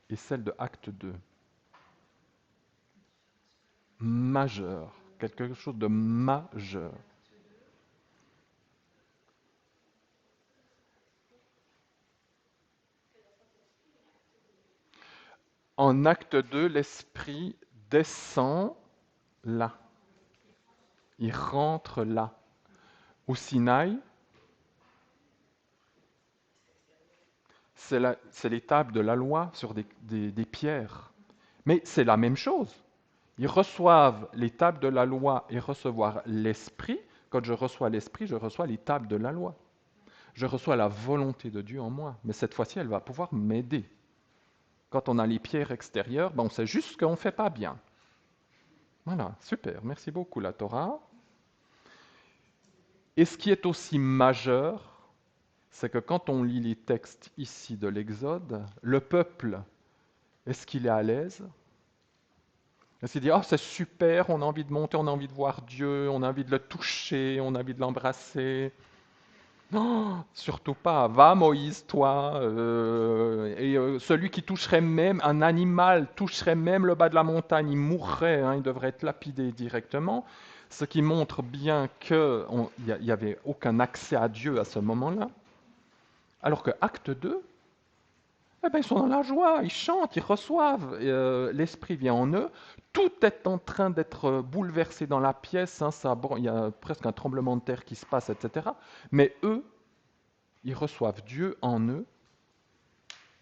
et celle de acte 2? Majeur, quelque chose de majeur. En acte 2, l'Esprit descend là. Il rentre là. Au Sinaï, c'est les tables de la loi sur des pierres. Mais c'est la même chose. Ils reçoivent les tables de la loi et recevoir l'Esprit. Quand je reçois l'Esprit, je reçois les tables de la loi. Je reçois la volonté de Dieu en moi. Mais cette fois-ci, elle va pouvoir m'aider. quand on a les pierres extérieures, ben, on sait juste qu'on ne fait pas bien. Voilà, super, merci beaucoup la Torah. Et ce qui est aussi majeur, c'est que quand on lit les textes ici de l'Exode, le peuple, est-ce qu'il est à l'aise? Est-ce qu'il dit, oh c'est super, on a envie de monter, on a envie de voir Dieu, on a envie de le toucher, on a envie de l'embrasser? Non, surtout pas. Va Moïse, toi. Celui qui toucherait même, un animal toucherait même le bas de la montagne, il mourrait, hein, il devrait être lapidé directement. Ce qui montre bien qu'il n'y avait aucun accès à Dieu à ce moment-là. Alors que Acte 2, eh ben, ils sont dans la joie, ils chantent, ils reçoivent, l'Esprit vient en eux, tout est en train d'être bouleversé dans la pièce, hein, il y a presque un tremblement de terre qui se passe, etc. Mais eux, ils reçoivent Dieu en eux,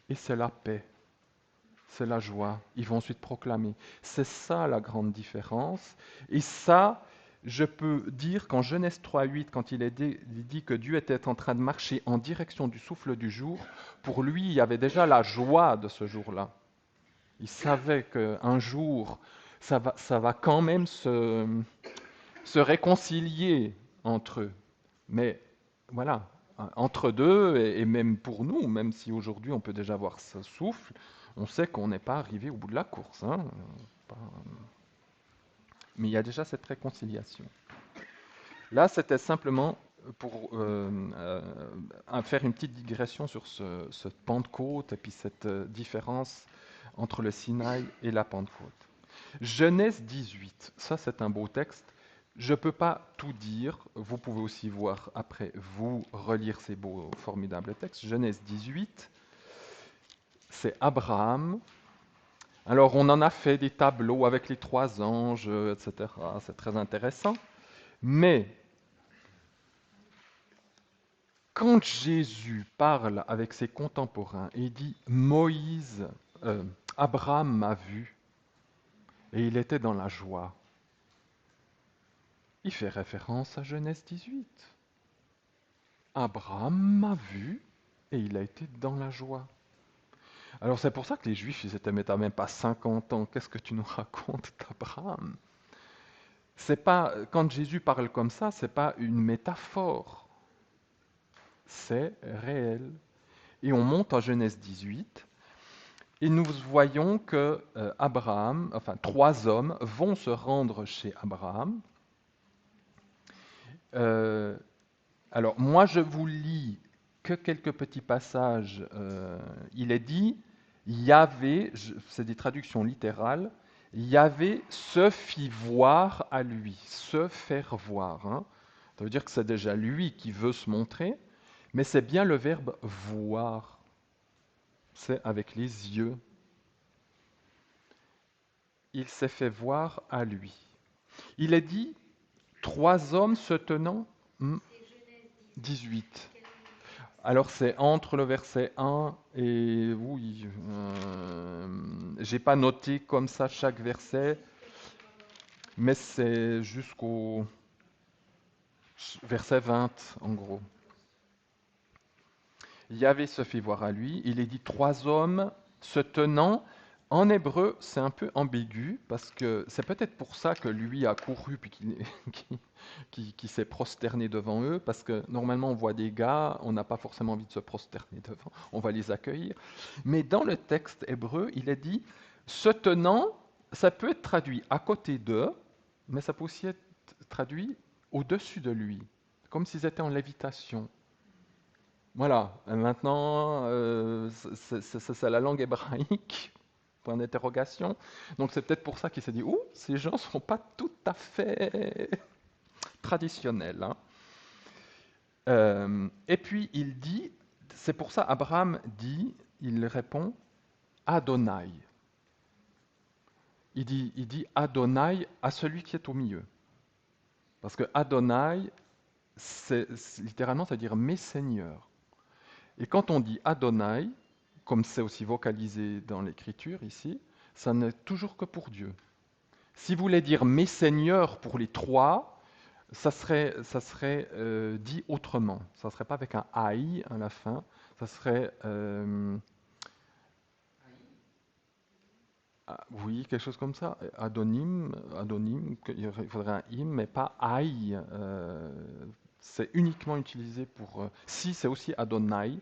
et c'est la paix, c'est la joie. Ils vont ensuite proclamer. C'est ça la grande différence. Et ça, je peux dire qu'en Genèse 3.8, quand il dit que Dieu était en train de marcher en direction du souffle du jour, pour lui, il y avait déjà la joie de ce jour-là. Il savait qu'un jour, ça va quand même se réconcilier entre eux. Mais voilà, entre deux, et même pour nous, même si aujourd'hui on peut déjà voir ce souffle, on sait qu'on n'est pas arrivé au bout de la course. Hein, pas- Mais il y a déjà cette réconciliation. Là, c'était simplement pour faire une petite digression sur ce Pentecôte et puis cette différence entre le Sinaï et la Pentecôte. Genèse 18, ça c'est un beau texte. Je ne peux pas tout dire, vous pouvez aussi voir après, vous relire ces beaux, formidables textes. Genèse 18, c'est Abraham. Alors on en a fait des tableaux avec les trois anges, etc. C'est très intéressant. Mais quand Jésus parle avec ses contemporains et dit Moïse, Abraham m'a vu et il était dans la joie, il fait référence à Genèse 18. Abraham m'a vu et il a été dans la joie. Alors c'est pour ça que les Juifs, ils étaient, mais t'as même pas 50 ans, qu'est-ce que tu nous racontes d'Abraham? C'est pas, quand Jésus parle comme ça, c'est pas une métaphore, c'est réel. Et on monte en Genèse 18, et nous voyons que Abraham, enfin trois hommes, vont se rendre chez Abraham. Euh, alors moi je vous lis que quelques petits passages. Il est dit, Yahvé, c'est des traductions littérales, Yahvé se fit voir à lui, se faire voir. Hein. Ça veut dire que c'est déjà lui qui veut se montrer, mais c'est bien le verbe voir. C'est avec les yeux. Il s'est fait voir à lui. Il est dit, trois hommes se tenant, 18. Alors c'est entre le verset 1 et oui, j'ai pas noté comme ça chaque verset, mais c'est jusqu'au verset 20 en gros. Yahvé se fait voir à lui, il est dit trois hommes se tenant. En hébreu, c'est un peu ambigu, parce que c'est peut-être pour ça que lui a couru puis qui s'est prosterné devant eux, parce que normalement on voit des gars, on n'a pas forcément envie de se prosterner devant, on va les accueillir. Mais dans le texte hébreu, il est dit se tenant, ça peut être traduit à côté d'eux, mais ça peut aussi être traduit au-dessus de lui, comme s'ils étaient en lévitation. Voilà, maintenant, c'est la langue hébraïque, point d'interrogation. Donc c'est peut-être pour ça qu'il s'est dit, ouh, ces gens ne sont pas tout à fait traditionnels. Hein. Et puis il dit, c'est pour ça Abraham dit, il répond, Adonai. Il dit Adonai à celui qui est au milieu. Parce que Adonai, littéralement, ça veut dire mes seigneurs. Et quand on dit Adonai, comme c'est aussi vocalisé dans l'écriture ici, ça n'est toujours que pour Dieu. Si vous voulez dire mes seigneurs pour les trois, ça serait dit autrement. Ça ne serait pas avec un aïe à la fin, ça serait Oui, quelque chose comme ça. Adonim, il faudrait un im, mais pas aïe. C'est uniquement utilisé pour. Si, c'est aussi Adonai,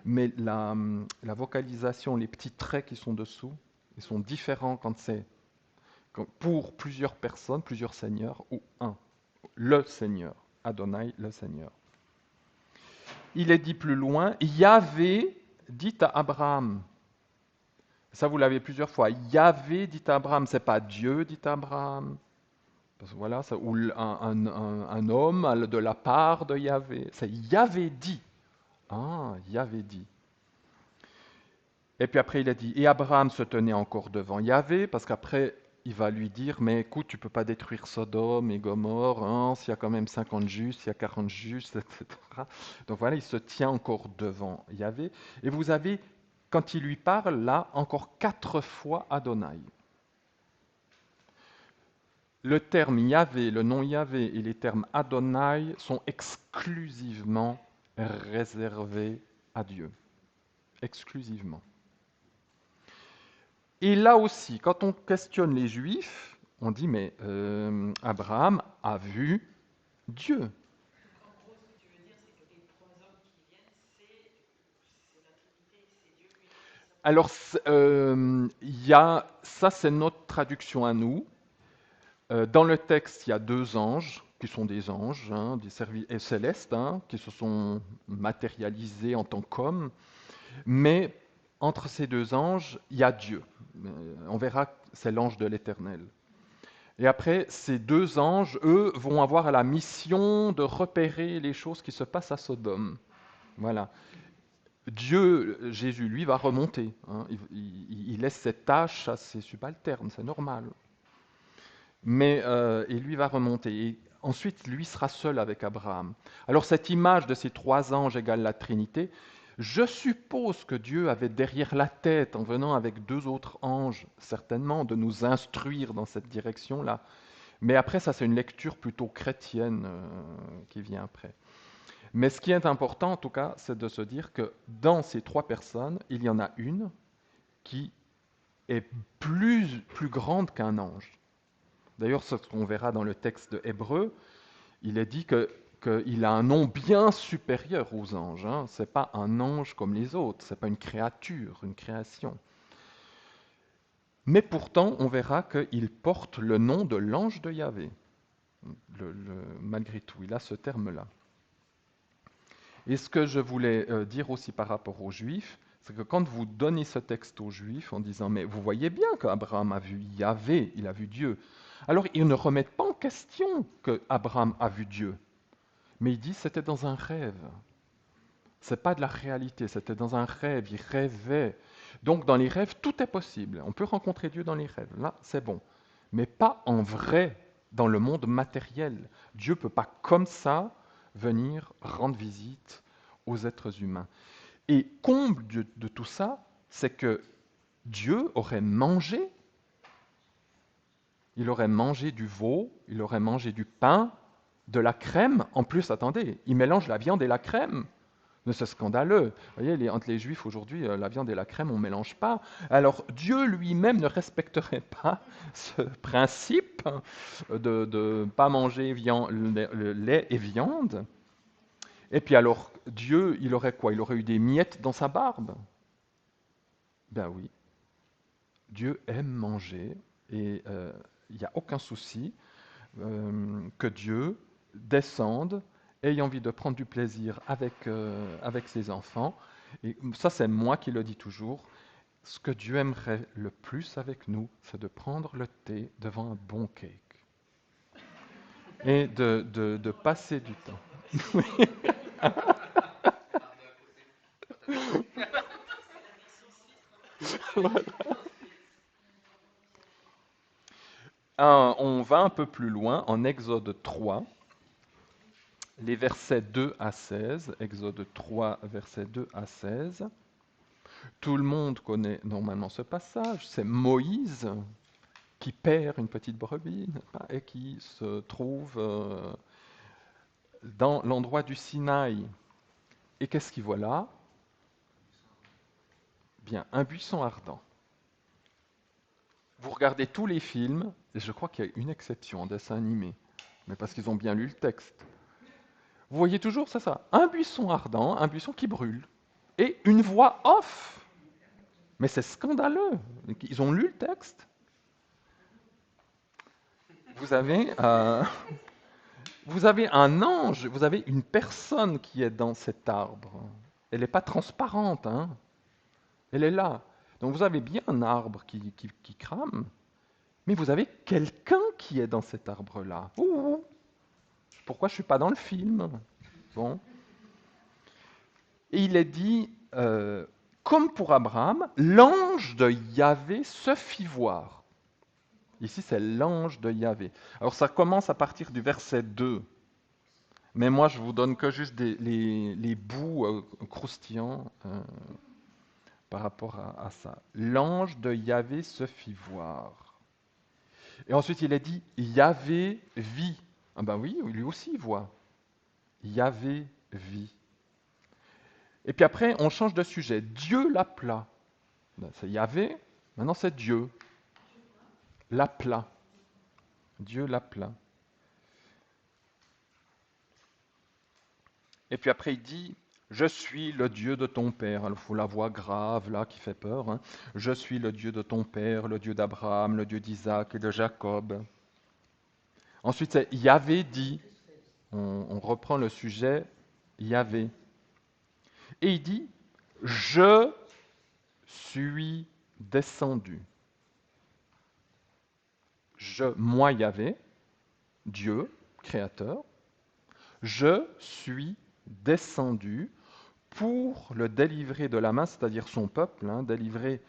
mais la vocalisation, les petits traits qui sont dessous, ils sont différents quand c'est pour plusieurs personnes, plusieurs seigneurs, ou un. Le Seigneur. Adonai, le Seigneur. Il est dit plus loin, Yahvé dit à Abraham. Ça, vous l'avez plusieurs fois. Yahvé dit à Abraham, c'est pas Dieu dit à Abraham. Parce que voilà, ça, ou un homme de la part de Yahvé. C'est Yahvé dit. Ah, Yahvé dit. Et puis après, il a dit, et Abraham se tenait encore devant Yahvé, parce qu'après, il va lui dire, mais écoute, tu ne peux pas détruire Sodome et Gomorre, hein, s'il y a quand même 50 justes, il y a 40 justes, etc. Donc voilà, il se tient encore devant Yahvé. Et vous avez, quand il lui parle, là, encore 4 fois Adonai. Le terme Yahvé, le nom Yahvé et les termes Adonai sont exclusivement réservés à Dieu. Exclusivement. Et là aussi, quand on questionne les Juifs, on dit, mais Abraham a vu Dieu. Alors, ça c'est notre traduction à nous. Dans le texte, il y a 2 anges, qui sont des anges, hein, des et célestes, hein, qui se sont matérialisés en tant qu'hommes. Mais entre ces 2 anges, il y a Dieu. On verra que c'est l'ange de l'Éternel. Et après, ces 2 anges, eux, vont avoir la mission de repérer les choses qui se passent à Sodome. Voilà. Dieu, Jésus, lui, va remonter. Hein. Il laisse cette tâche à ses subalternes, c'est normal. Mais et lui va remonter. Et ensuite, lui sera seul avec Abraham. Alors cette image de ces 3 anges égale la Trinité, je suppose que Dieu avait derrière la tête, en venant avec 2 autres anges, certainement, de nous instruire dans cette direction-là. Mais après, ça, c'est une lecture plutôt chrétienne qui vient après. Mais ce qui est important, en tout cas, c'est de se dire que dans ces 3 personnes, il y en a une qui est plus grande qu'un ange. D'ailleurs, ce qu'on verra dans le texte de Hébreu, il est dit qu'il a un nom bien supérieur aux anges. Hein. Ce n'est pas un ange comme les autres, ce n'est pas une créature, une création. Mais pourtant, on verra qu'il porte le nom de l'ange de Yahvé. Malgré tout, il a ce terme-là. Et ce que je voulais dire aussi par rapport aux Juifs, c'est que quand vous donnez ce texte aux Juifs en disant « mais vous voyez bien qu'Abraham a vu Yahvé, il a vu Dieu », alors ils ne remettent pas en question qu'Abraham a vu Dieu, mais ils disent que c'était dans un rêve. Ce n'est pas de la réalité, c'était dans un rêve, il rêvait. Donc dans les rêves, tout est possible. On peut rencontrer Dieu dans les rêves, là c'est bon. Mais pas en vrai, dans le monde matériel. Dieu ne peut pas comme ça venir rendre visite aux êtres humains. Et comble de tout ça, c'est que Dieu aurait mangé, il aurait mangé du veau, il aurait mangé du pain, de la crème. En plus, attendez, il mélange la viande et la crème. C'est scandaleux. Vous voyez, entre les Juifs aujourd'hui, la viande et la crème, on ne mélange pas. Alors Dieu lui-même ne respecterait pas ce principe de ne pas manger le lait et viande. Et puis alors, Dieu, il aurait quoi? Il aurait eu des miettes dans sa barbe? Ben oui. Dieu aime manger et il n'y a aucun souci que Dieu descende, ait envie de prendre du plaisir avec ses enfants. Et ça, c'est moi qui le dis toujours. Ce que Dieu aimerait le plus avec nous, c'est de prendre le thé devant un bon cake et de passer du temps. Voilà. On va un peu plus loin en Exode 3, les versets 2 à 16. Exode 3, versets 2 à 16. Tout le monde connaît normalement ce passage. C'est Moïse qui perd une petite brebis et qui se trouve dans l'endroit du Sinaï. Et qu'est-ce qu'il voit là? Bien, un buisson ardent. Vous regardez tous les films, et je crois qu'il y a une exception en dessin animé, mais parce qu'ils ont bien lu le texte. Vous voyez toujours, c'est ça, un buisson ardent, un buisson qui brûle, et une voix off. Mais c'est scandaleux. Ils ont lu le texte. Vous avez, euh, vous avez un ange, vous avez une personne qui est dans cet arbre. Elle n'est pas transparente, hein. Elle est là. Donc vous avez bien un arbre qui crame, mais vous avez quelqu'un qui est dans cet arbre-là. Ouh, pourquoi je ne suis pas dans le film? Bon. Et il est dit, comme pour Abraham, l'ange de Yahvé se fit voir. Ici, c'est l'ange de Yahvé. Alors ça commence à partir du verset 2. Mais moi, je vous donne que juste les bouts croustillants par rapport à ça. L'ange de Yahvé se fit voir. Et ensuite, il est dit, Yahvé vit. Ah ben oui, lui aussi il voit. Yahvé vit. Et puis après, on change de sujet. Dieu l'appela. Ben, c'est Yahvé, maintenant c'est Dieu. L'appela. Dieu l'appela. Et puis après, il dit, je suis le Dieu de ton père. Alors, il faut la voix grave, là, qui fait peur. Hein. Je suis le Dieu de ton père, le Dieu d'Abraham, le Dieu d'Isaac et de Jacob. Ensuite, c'est Yahvé dit. On reprend le sujet Yahvé. Et il dit, je suis descendu. Moi Yahvé, Dieu, créateur, je suis descendu pour le délivrer de la main, c'est-à-dire son peuple, hein, délivrer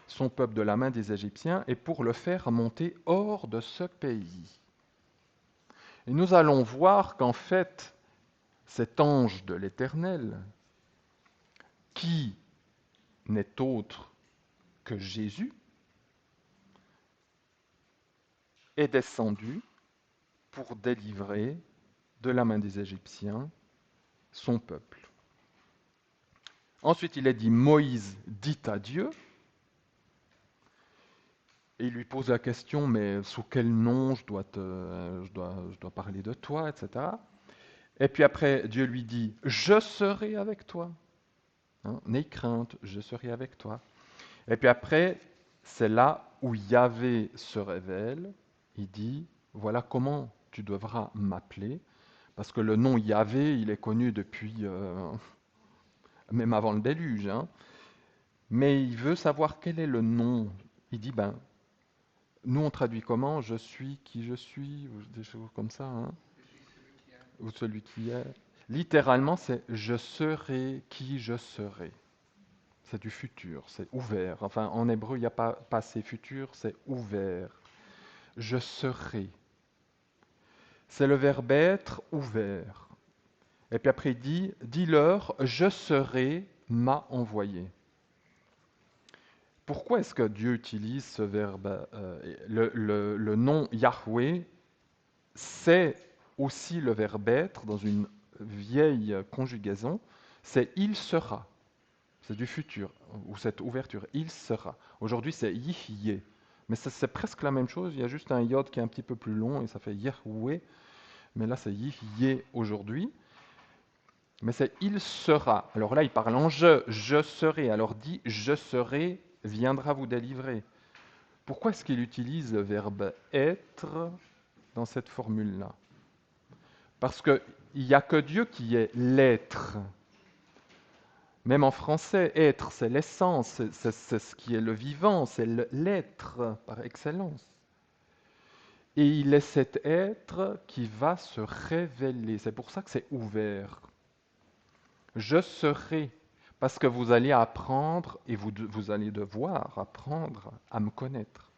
son peuple de la main des Égyptiens et pour le faire monter hors de ce pays. Et nous allons voir qu'en fait, cet ange de l'Éternel, qui n'est autre que Jésus, est descendu pour délivrer de la main des Égyptiens son peuple. Ensuite, il est dit, Moïse dit à Dieu, et il lui pose la question, mais sous quel nom je dois parler de toi, etc. Et puis après, Dieu lui dit, je serai avec toi. Hein, n'aie crainte, je serai avec toi. Et puis après, c'est là où Yahvé se révèle. Il dit, voilà comment tu devras m'appeler. Parce que le nom Yahvé, il est connu depuis, même avant le déluge. Hein. Mais il veut savoir quel est le nom. Il dit, ben, nous on traduit comment? Je suis qui je suis, ou des choses comme ça. Hein. Ou celui qui est. Littéralement, c'est je serai qui je serai. C'est du futur, c'est ouvert. Enfin, en hébreu, il n'y a pas passé futur, c'est ouvert. Je serai. C'est le verbe être ouvert. Et puis après, il dit, dis-leur, je serai m'a envoyé. Pourquoi est-ce que Dieu utilise ce verbe le nom Yahweh, c'est aussi le verbe être dans une vieille conjugaison, c'est il sera. C'est du futur, ou cette ouverture, il sera. Aujourd'hui, c'est Yihye. Mais c'est presque la même chose, il y a juste un yod qui est un petit peu plus long et ça fait Yahweh. Mais là, c'est Yihye aujourd'hui. Mais c'est il sera. Alors là, il parle en je serai. Alors dit je serai viendra vous délivrer. Pourquoi est-ce qu'il utilise le verbe être dans cette formule-là? Parce qu'il n'y a que Dieu qui est l'être. Même en français, être, c'est l'essence, c'est ce qui est le vivant, c'est l'être par excellence. Et il est cet être qui va se révéler. C'est pour ça que c'est ouvert. Je serai, parce que vous allez apprendre et vous allez devoir apprendre à me connaître.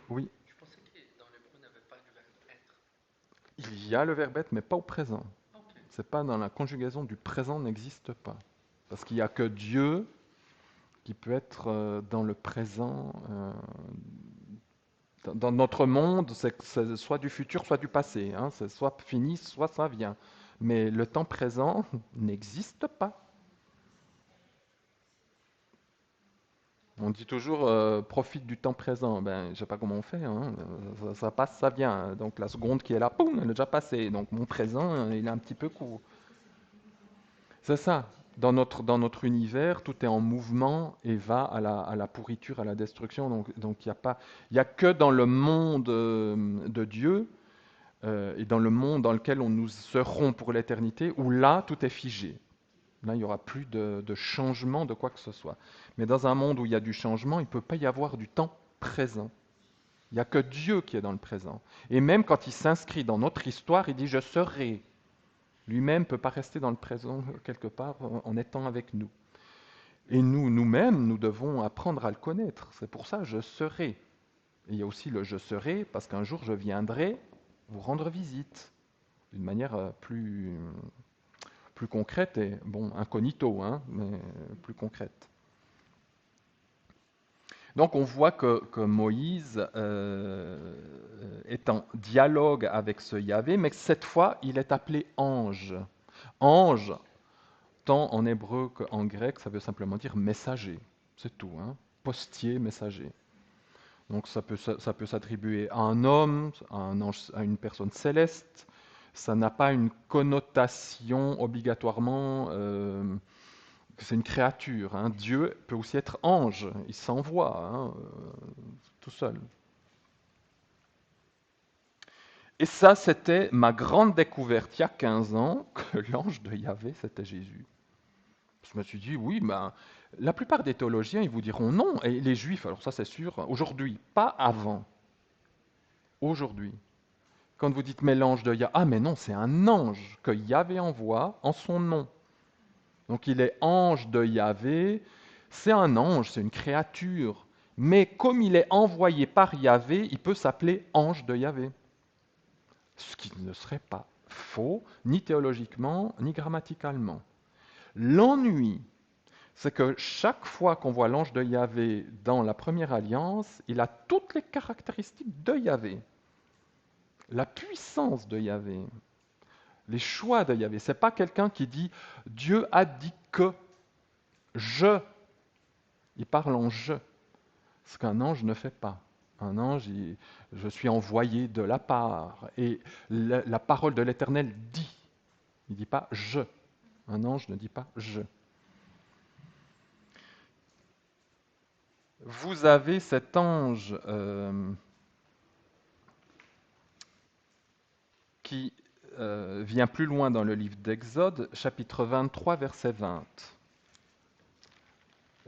Oui. Je pensais que dans l'hébreu, on n'avait pas le verbe être. Il y a le verbe être, mais pas au présent. Ok. C'est pas dans la conjugaison du présent n'existe pas. Parce qu'il n'y a que Dieu qui peut être dans le présent. Dans notre monde, c'est soit du futur, soit du passé. Hein. C'est soit fini, soit ça vient. Mais le temps présent n'existe pas. On dit toujours profite du temps présent. Ben, je sais pas comment on fait, hein. Ça passe, ça vient. Donc la seconde qui est là, poum, elle est déjà passée. Donc mon présent, il est un petit peu court. C'est ça. Dans notre univers, tout est en mouvement et va à la pourriture, à la destruction. Donc il y a que dans le monde de Dieu et dans le monde dans lequel on nous serons pour l'éternité, où là, tout est figé. Là, il n'y aura plus de changement de quoi que ce soit. Mais dans un monde où il y a du changement, il ne peut pas y avoir du temps présent. Il n'y a que Dieu qui est dans le présent. Et même quand il s'inscrit dans notre histoire, il dit je serai. Lui-même ne peut pas rester dans le présent quelque part en étant avec nous. Et nous-mêmes, nous devons apprendre à le connaître. C'est pour ça je serai. Et il y a aussi le je serai, parce qu'un jour je viendrai vous rendre visite d'une manière plus concrète et, bon, incognito, hein, mais plus concrète. Donc on voit que Moïse est en dialogue avec ce Yahvé, mais que cette fois, il est appelé ange. Ange, tant en hébreu qu'en grec, ça veut simplement dire messager. C'est tout, hein. Postier, messager. Donc ça peut s'attribuer à un homme, à un ange, à une personne céleste. Ça n'a pas une connotation obligatoirement que c'est une créature. Hein. Dieu peut aussi être ange, il s'envoie hein, tout seul. Et ça, c'était ma grande découverte il y a 15 ans, que l'ange de Yahvé, c'était Jésus. Je me suis dit, oui, ben, la plupart des théologiens, ils vous diront non. Et les juifs, alors ça c'est sûr, aujourd'hui, pas avant. Aujourd'hui. Quand vous dites mais l'ange de Yahvé, ah mais non, c'est un ange que Yahvé envoie en son nom. Donc il est ange de Yahvé, c'est un ange, c'est une créature. Mais comme il est envoyé par Yahvé, il peut s'appeler ange de Yahvé. Ce qui ne serait pas faux, ni théologiquement, ni grammaticalement. L'ennui, c'est que chaque fois qu'on voit l'ange de Yahvé dans la première alliance, il a toutes les caractéristiques de Yahvé. La puissance de Yahvé, les choix de Yahvé. Ce n'est pas quelqu'un qui dit Dieu a dit que je. Il parle en je, ce qu'un ange ne fait pas. Un ange, je suis envoyé de la part. Et la parole de l'Éternel dit. Il ne dit pas je. Un ange ne dit pas je. Vous avez cet ange qui vient plus loin dans le livre d'Exode, chapitre 23, verset 20.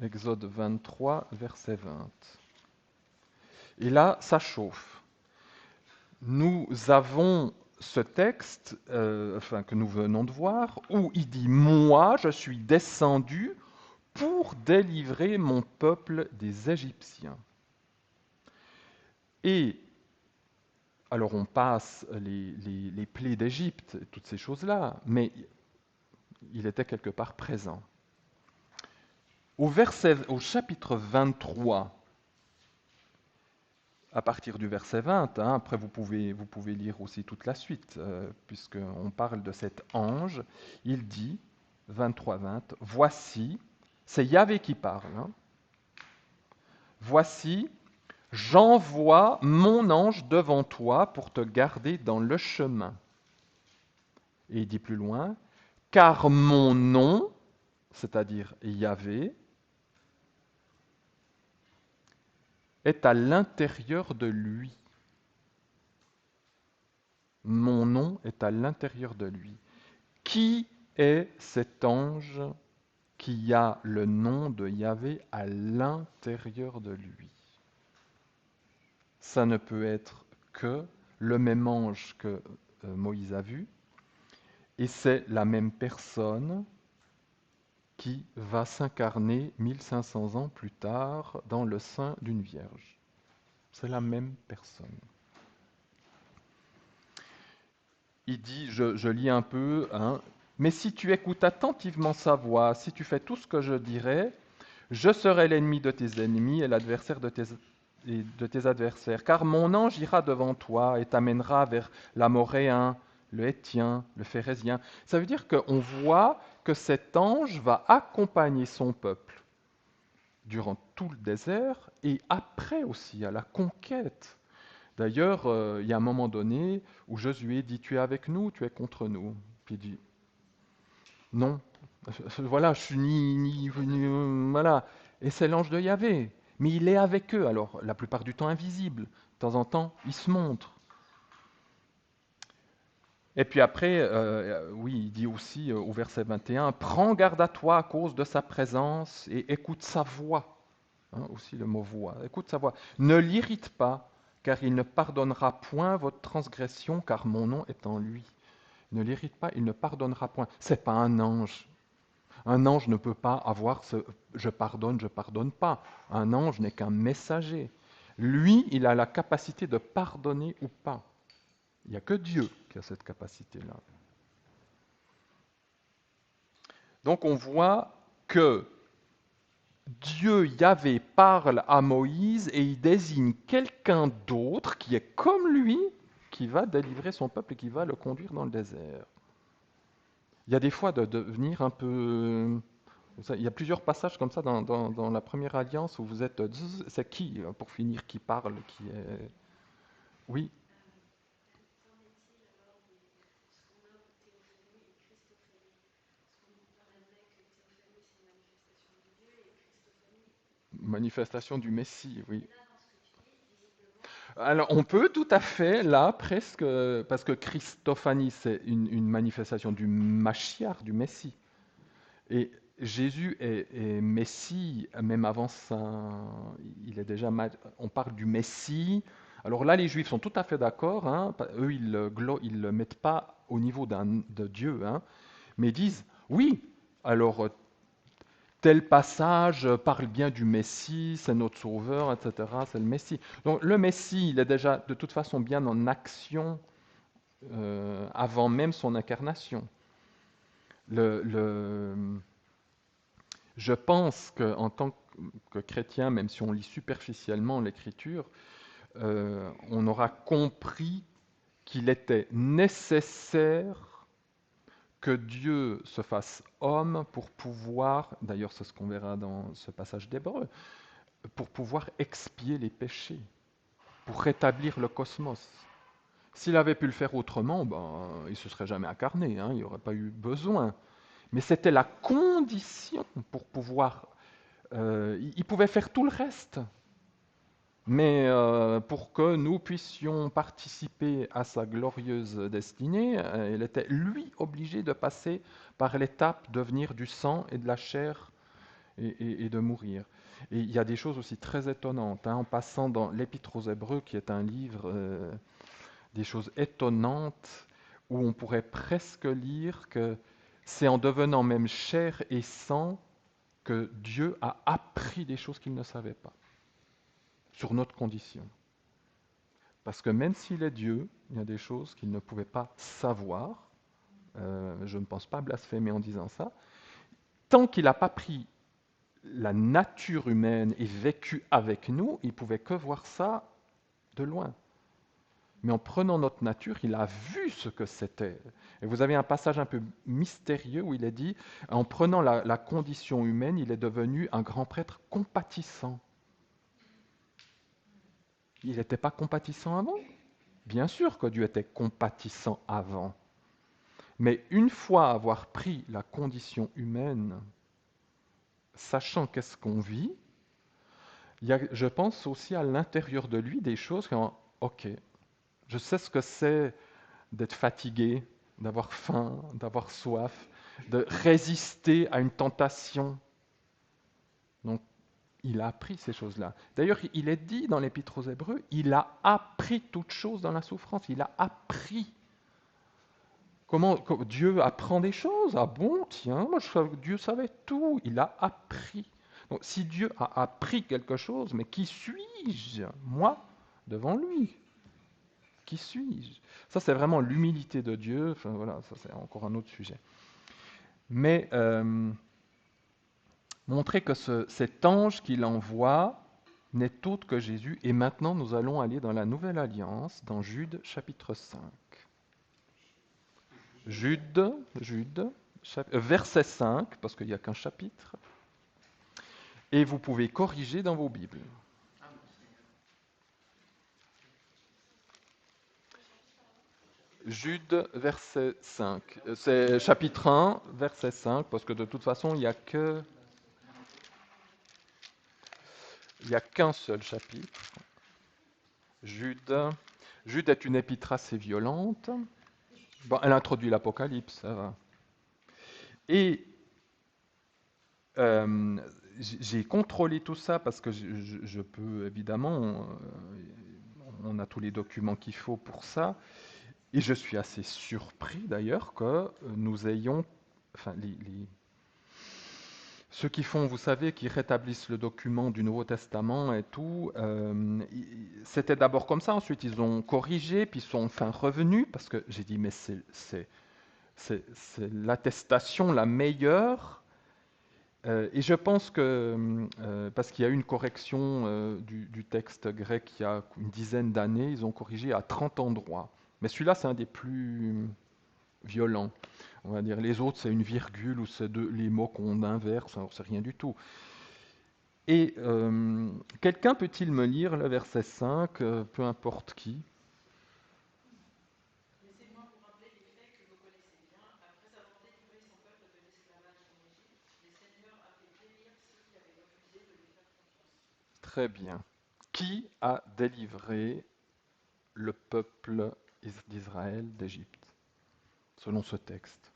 Exode 23, verset 20. Et là, ça chauffe. Nous avons ce texte que nous venons de voir, où il dit « Moi, je suis descendu pour délivrer mon peuple des Égyptiens. » Et alors on passe les plaies d'Égypte, toutes ces choses-là, mais il était quelque part présent. Au chapitre 23, à partir du verset 20, hein, après vous pouvez lire aussi toute la suite, puisqu'on parle de cet ange, il dit, 23-20, « Voici, c'est Yahvé qui parle, hein, voici, j'envoie mon ange devant toi pour te garder dans le chemin. » Et il dit plus loin, « Car mon nom, c'est-à-dire Yahvé, est à l'intérieur de lui. » Mon nom est à l'intérieur de lui. Qui est cet ange qui a le nom de Yahvé à l'intérieur de lui? Ça ne peut être que le même ange que Moïse a vu, et c'est la même personne qui va s'incarner 1500 ans plus tard dans le sein d'une vierge. C'est la même personne. Il dit, je lis un peu, hein, « Mais si tu écoutes attentivement sa voix, si tu fais tout ce que je dirai, je serai l'ennemi de tes ennemis et l'adversaire de tes adversaires. Car mon ange ira devant toi et t'amènera vers l'Amoréen, le Héthien, le Phérézien. » Ça veut dire qu'on voit que cet ange va accompagner son peuple durant tout le désert et après aussi, à la conquête. D'ailleurs, il y a un moment donné où Josué dit, tu es avec nous, tu es contre nous. Puis il dit, non, voilà, je suis voilà. Et c'est l'ange de Yahvé. Mais il est avec eux, alors la plupart du temps invisible. De temps en temps, il se montre. Et puis après, oui, il dit aussi au verset 21, prends garde à toi à cause de sa présence et écoute sa voix. Hein, aussi le mot voix. Écoute sa voix. Ne l'irrite pas, car il ne pardonnera point votre transgression, car mon nom est en lui. Ne l'irrite pas, il ne pardonnera point. C'est pas un ange. Un ange ne peut pas avoir ce je pardonne pas. Un ange n'est qu'un messager. Lui, il a la capacité de pardonner ou pas. Il n'y a que Dieu qui a cette capacité-là. Donc on voit que Dieu, Yahvé, parle à Moïse et il désigne quelqu'un d'autre qui est comme lui, qui va délivrer son peuple et qui va le conduire dans le désert. Il y a des fois de devenir un peu... Il y a plusieurs passages comme ça dans la première alliance où vous êtes... C'est qui, pour finir, qui parle, qui est... Oui, manifestation du Messie, oui. Alors, on peut tout à fait, là, presque, parce que Christophanie, c'est une manifestation du Machiar, du Messie. Et Jésus est Messie, même avant ça, il est déjà, on parle du Messie. Alors là, les Juifs sont tout à fait d'accord, hein, eux, ils ne le mettent pas au niveau de Dieu, hein, mais disent, oui, alors tel passage parle bien du Messie, c'est notre sauveur, etc., c'est le Messie. Donc le Messie, il est déjà de toute façon bien en action avant même son incarnation. Le, je pense qu'en tant que chrétien, même si on lit superficiellement l'Écriture, on aura compris qu'il était nécessaire que Dieu se fasse homme pour pouvoir, d'ailleurs c'est ce qu'on verra dans ce passage d'Hébreu, pour pouvoir expier les péchés, pour rétablir le cosmos. S'il avait pu le faire autrement, ben, il ne se serait jamais incarné, hein, il n'y aurait pas eu besoin. Mais c'était la condition pour pouvoir... il pouvait faire tout le reste, mais pour que nous puissions participer à sa glorieuse destinée, il était lui obligé de passer par l'étape de venir du sang et de la chair et de mourir. Et il y a des choses aussi très étonnantes, hein, en passant dans l'Épître aux Hébreux, qui est un livre, des choses étonnantes, où on pourrait presque lire que c'est en devenant même chair et sang que Dieu a appris des choses qu'il ne savait pas, sur notre condition. Parce que même s'il est Dieu, il y a des choses qu'il ne pouvait pas savoir. Je ne pense pas blasphémer en disant ça. Tant qu'il n'a pas pris la nature humaine et vécu avec nous, il pouvait que voir ça de loin. Mais en prenant notre nature, il a vu ce que c'était. Et vous avez un passage un peu mystérieux où il est dit, en prenant la condition humaine, il est devenu un grand prêtre compatissant. Il n'était pas compatissant avant? Bien sûr que Dieu était compatissant avant. Mais une fois avoir pris la condition humaine, sachant qu'est-ce qu'on vit, il y a, je pense aussi à l'intérieur de lui des choses comme, ok, je sais ce que c'est d'être fatigué, d'avoir faim, d'avoir soif, de résister à une tentation. Donc, il a appris ces choses-là. D'ailleurs, il est dit dans l'Épître aux Hébreux, il a appris toutes choses dans la souffrance. Il a appris. Comment Dieu apprend des choses? Ah bon, tiens, moi Dieu savait tout. Il a appris. Donc, si Dieu a appris quelque chose, mais qui suis-je, moi, devant lui? Qui suis-je? Ça, c'est vraiment l'humilité de Dieu. Enfin, voilà, ça, c'est encore un autre sujet. Mais montrer que cet ange qu'il envoie n'est autre que Jésus. Et maintenant, nous allons aller dans la Nouvelle Alliance, dans Jude chapitre 5. Jude, verset 5, parce qu'il n'y a qu'un chapitre. et vous pouvez corriger dans vos Bibles. Jude, verset 5. C'est chapitre 1, verset 5, parce que de toute façon, il n'y a qu'un seul chapitre. Jude. Jude est une épître assez violente. Bon, elle introduit l'Apocalypse, ça va. Et j'ai contrôlé tout ça parce que je peux, évidemment, on a tous les documents qu'il faut pour ça. Et je suis assez surpris d'ailleurs que nous ayons, enfin, ceux qui font, vous savez, qui rétablissent le document du Nouveau Testament et tout, c'était d'abord comme ça, ensuite ils ont corrigé, puis ils sont enfin revenus, parce que j'ai dit, mais c'est l'attestation la meilleure. Et je pense que, parce qu'il y a eu une correction du texte grec il y a une dizaine d'années, ils ont corrigé à 30 endroits. Mais celui-là, c'est un des plus violents. On va dire, les autres, c'est une virgule ou c'est les mots qu'on inverse, alors c'est rien du tout. Et quelqu'un peut-il me lire le verset 5, peu importe qui? Très bien. Qui a délivré le peuple d'Israël d'Égypte, selon ce texte?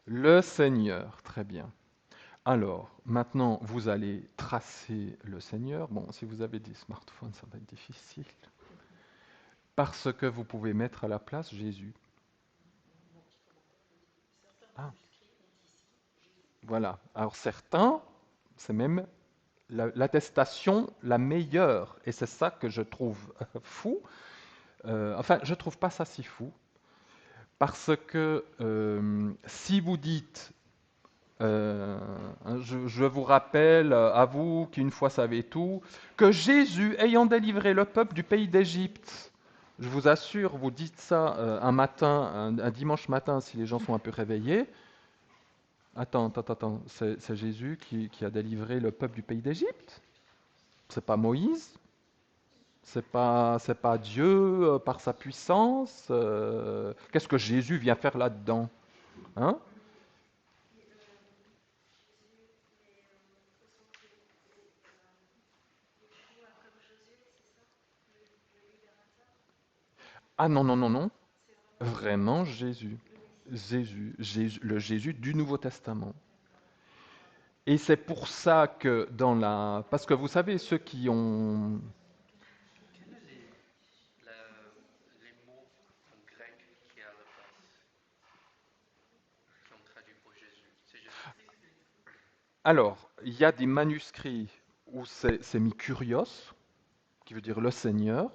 Le Seigneur, très bien. Alors, maintenant, vous allez tracer le Seigneur. Bon, si vous avez des smartphones, ça va être difficile. Parce que vous pouvez mettre à la place Jésus. Ah, voilà. Alors certains, c'est même l'attestation la meilleure. Et c'est ça que je trouve fou. Enfin, je ne trouve pas ça si fou. Parce que si vous dites, je vous rappelle, à vous qui une fois savez tout, que Jésus, ayant délivré le peuple du pays d'Égypte, je vous assure, vous dites ça un matin, un dimanche matin, si les gens sont un peu réveillés. Attends, c'est Jésus qui a délivré le peuple du pays d'Égypte? C'est pas Moïse? C'est pas Dieu par sa puissance? Qu'est-ce que Jésus vient faire là-dedans? Hein? Ah non, non, non, non. Vraiment Jésus. Le Jésus du Nouveau Testament. Et c'est pour ça que dans la... Parce que vous savez, ceux qui ont... Quels sont les mots en grec qui a la place, qui ont traduit pour Jésus? C'est Jésus. Alors, il y a des manuscrits où c'est mis Kyrios, qui veut dire le Seigneur,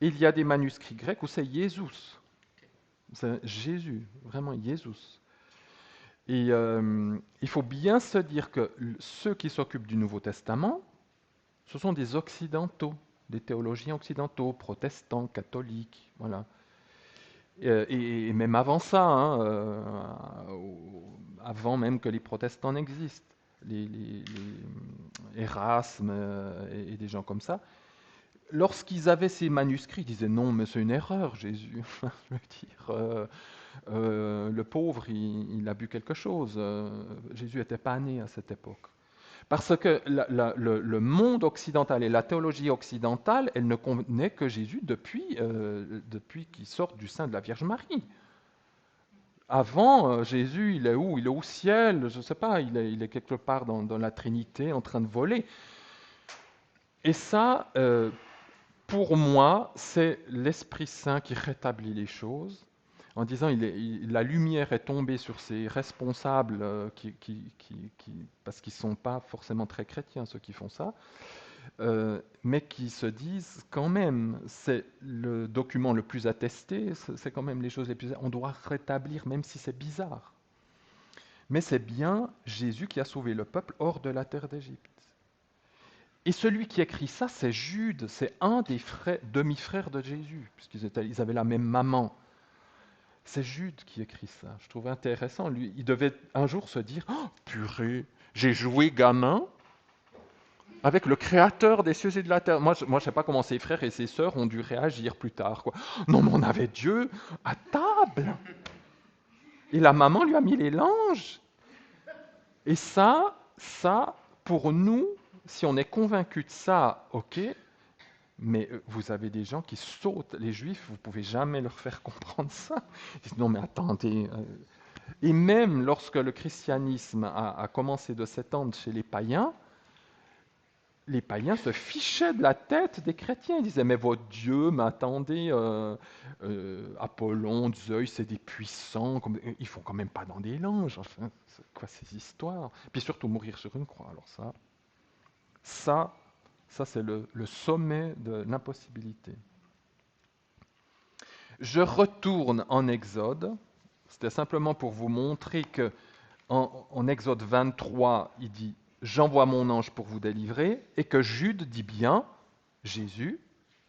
et il y a des manuscrits grecs où c'est Jésus. C'est Jésus, vraiment Jésus. Et il faut bien se dire que ceux qui s'occupent du Nouveau Testament, ce sont des occidentaux, des théologiens occidentaux, protestants, catholiques, voilà. Et même avant ça, hein, avant même que les protestants n'existent, les Erasme et des gens comme ça, lorsqu'ils avaient ces manuscrits, ils disaient non, mais c'est une erreur, Jésus. Je veux dire, le pauvre, il a bu quelque chose. Jésus n'était pas né à cette époque. Parce que le monde occidental et la théologie occidentale, elle ne connaît que Jésus depuis qu'il sort du sein de la Vierge Marie. Avant, Jésus, il est où? Il est au ciel, je ne sais pas, il est quelque part dans la Trinité en train de voler. Et ça, pour moi, c'est l'Esprit Saint qui rétablit les choses en disant la lumière est tombée sur ces responsables parce qu'ils ne sont pas forcément très chrétiens, ceux qui font ça, mais qui se disent quand même, c'est le document le plus attesté, c'est quand même les choses les plus... On doit rétablir, même si c'est bizarre. Mais c'est bien Jésus qui a sauvé le peuple hors de la terre d'Égypte. Et celui qui écrit ça, c'est Jude, c'est un des demi-frères de Jésus, puisqu'ils avaient la même maman. C'est Jude qui écrit ça. Je trouve intéressant. Lui, il devait un jour se dire, oh, purée, j'ai joué gamin, avec le créateur des cieux et de la terre. Moi, je ne sais pas comment ses frères et ses sœurs ont dû réagir plus tard, quoi. Non, mais on avait Dieu à table. Et la maman lui a mis les langes. Et ça, pour nous, si on est convaincu de ça, ok, mais vous avez des gens qui sautent, les juifs, vous ne pouvez jamais leur faire comprendre ça. Ils disent, non mais attendez. Et même lorsque le christianisme a commencé de s'étendre chez les païens se fichaient de la tête des chrétiens. Ils disaient, mais votre Dieu, mais attendez, Apollon, Zeus, c'est des puissants, ils ne font quand même pas dans des langes. Enfin, c'est quoi ces histoires? Puis surtout mourir sur une croix. Alors ça, ça c'est le sommet de l'impossibilité. Je retourne en Exode. C'était simplement pour vous montrer que en Exode 23, il dit j'envoie mon ange pour vous délivrer, et que Jude dit bien Jésus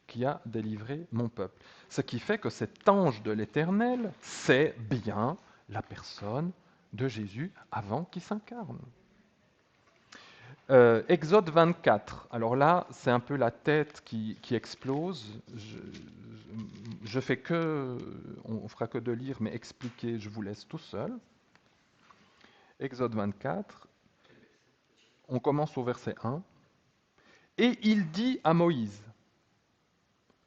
qui a délivré mon peuple. Ce qui fait que cet ange de l'Éternel, c'est bien la personne de Jésus avant qu'il s'incarne. Exode 24. Alors là, c'est un peu la tête qui explose. Je fais que, on fera que de lire, mais expliquer, je vous laisse tout seul. Exode 24. On commence au verset 1. Et il dit à Moïse,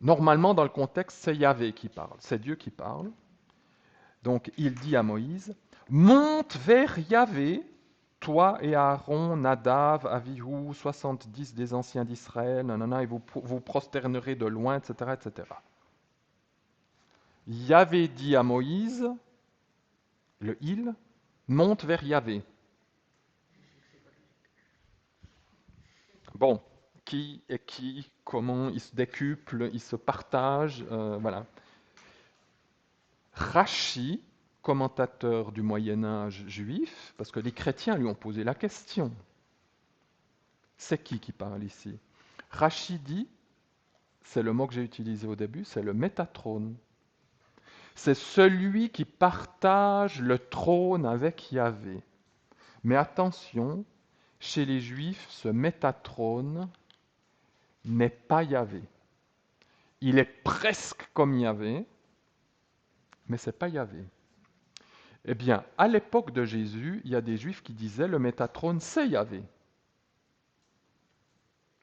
normalement dans le contexte, c'est Yahvé qui parle, c'est Dieu qui parle. Donc il dit à Moïse, monte vers Yahvé, toi et Aaron, Nadav, Avihu, 70 des anciens d'Israël, et vous prosternerez de loin, etc., etc. Yahvé dit à Moïse, le il, monte vers Yahvé. Bon, qui est qui, comment ils se décuplent, ils se partagent, voilà. Rachi, commentateur du Moyen Âge juif, parce que les chrétiens lui ont posé la question. C'est qui parle ici? Rachi dit, c'est le mot que j'ai utilisé au début, c'est le métatrône. C'est celui qui partage le trône avec Yahvé. Mais attention, chez les Juifs, ce métatrône n'est pas Yahvé. Il est presque comme Yahvé, mais ce n'est pas Yahvé. Eh bien, à l'époque de Jésus, il y a des Juifs qui disaient le métatrône, c'est Yahvé.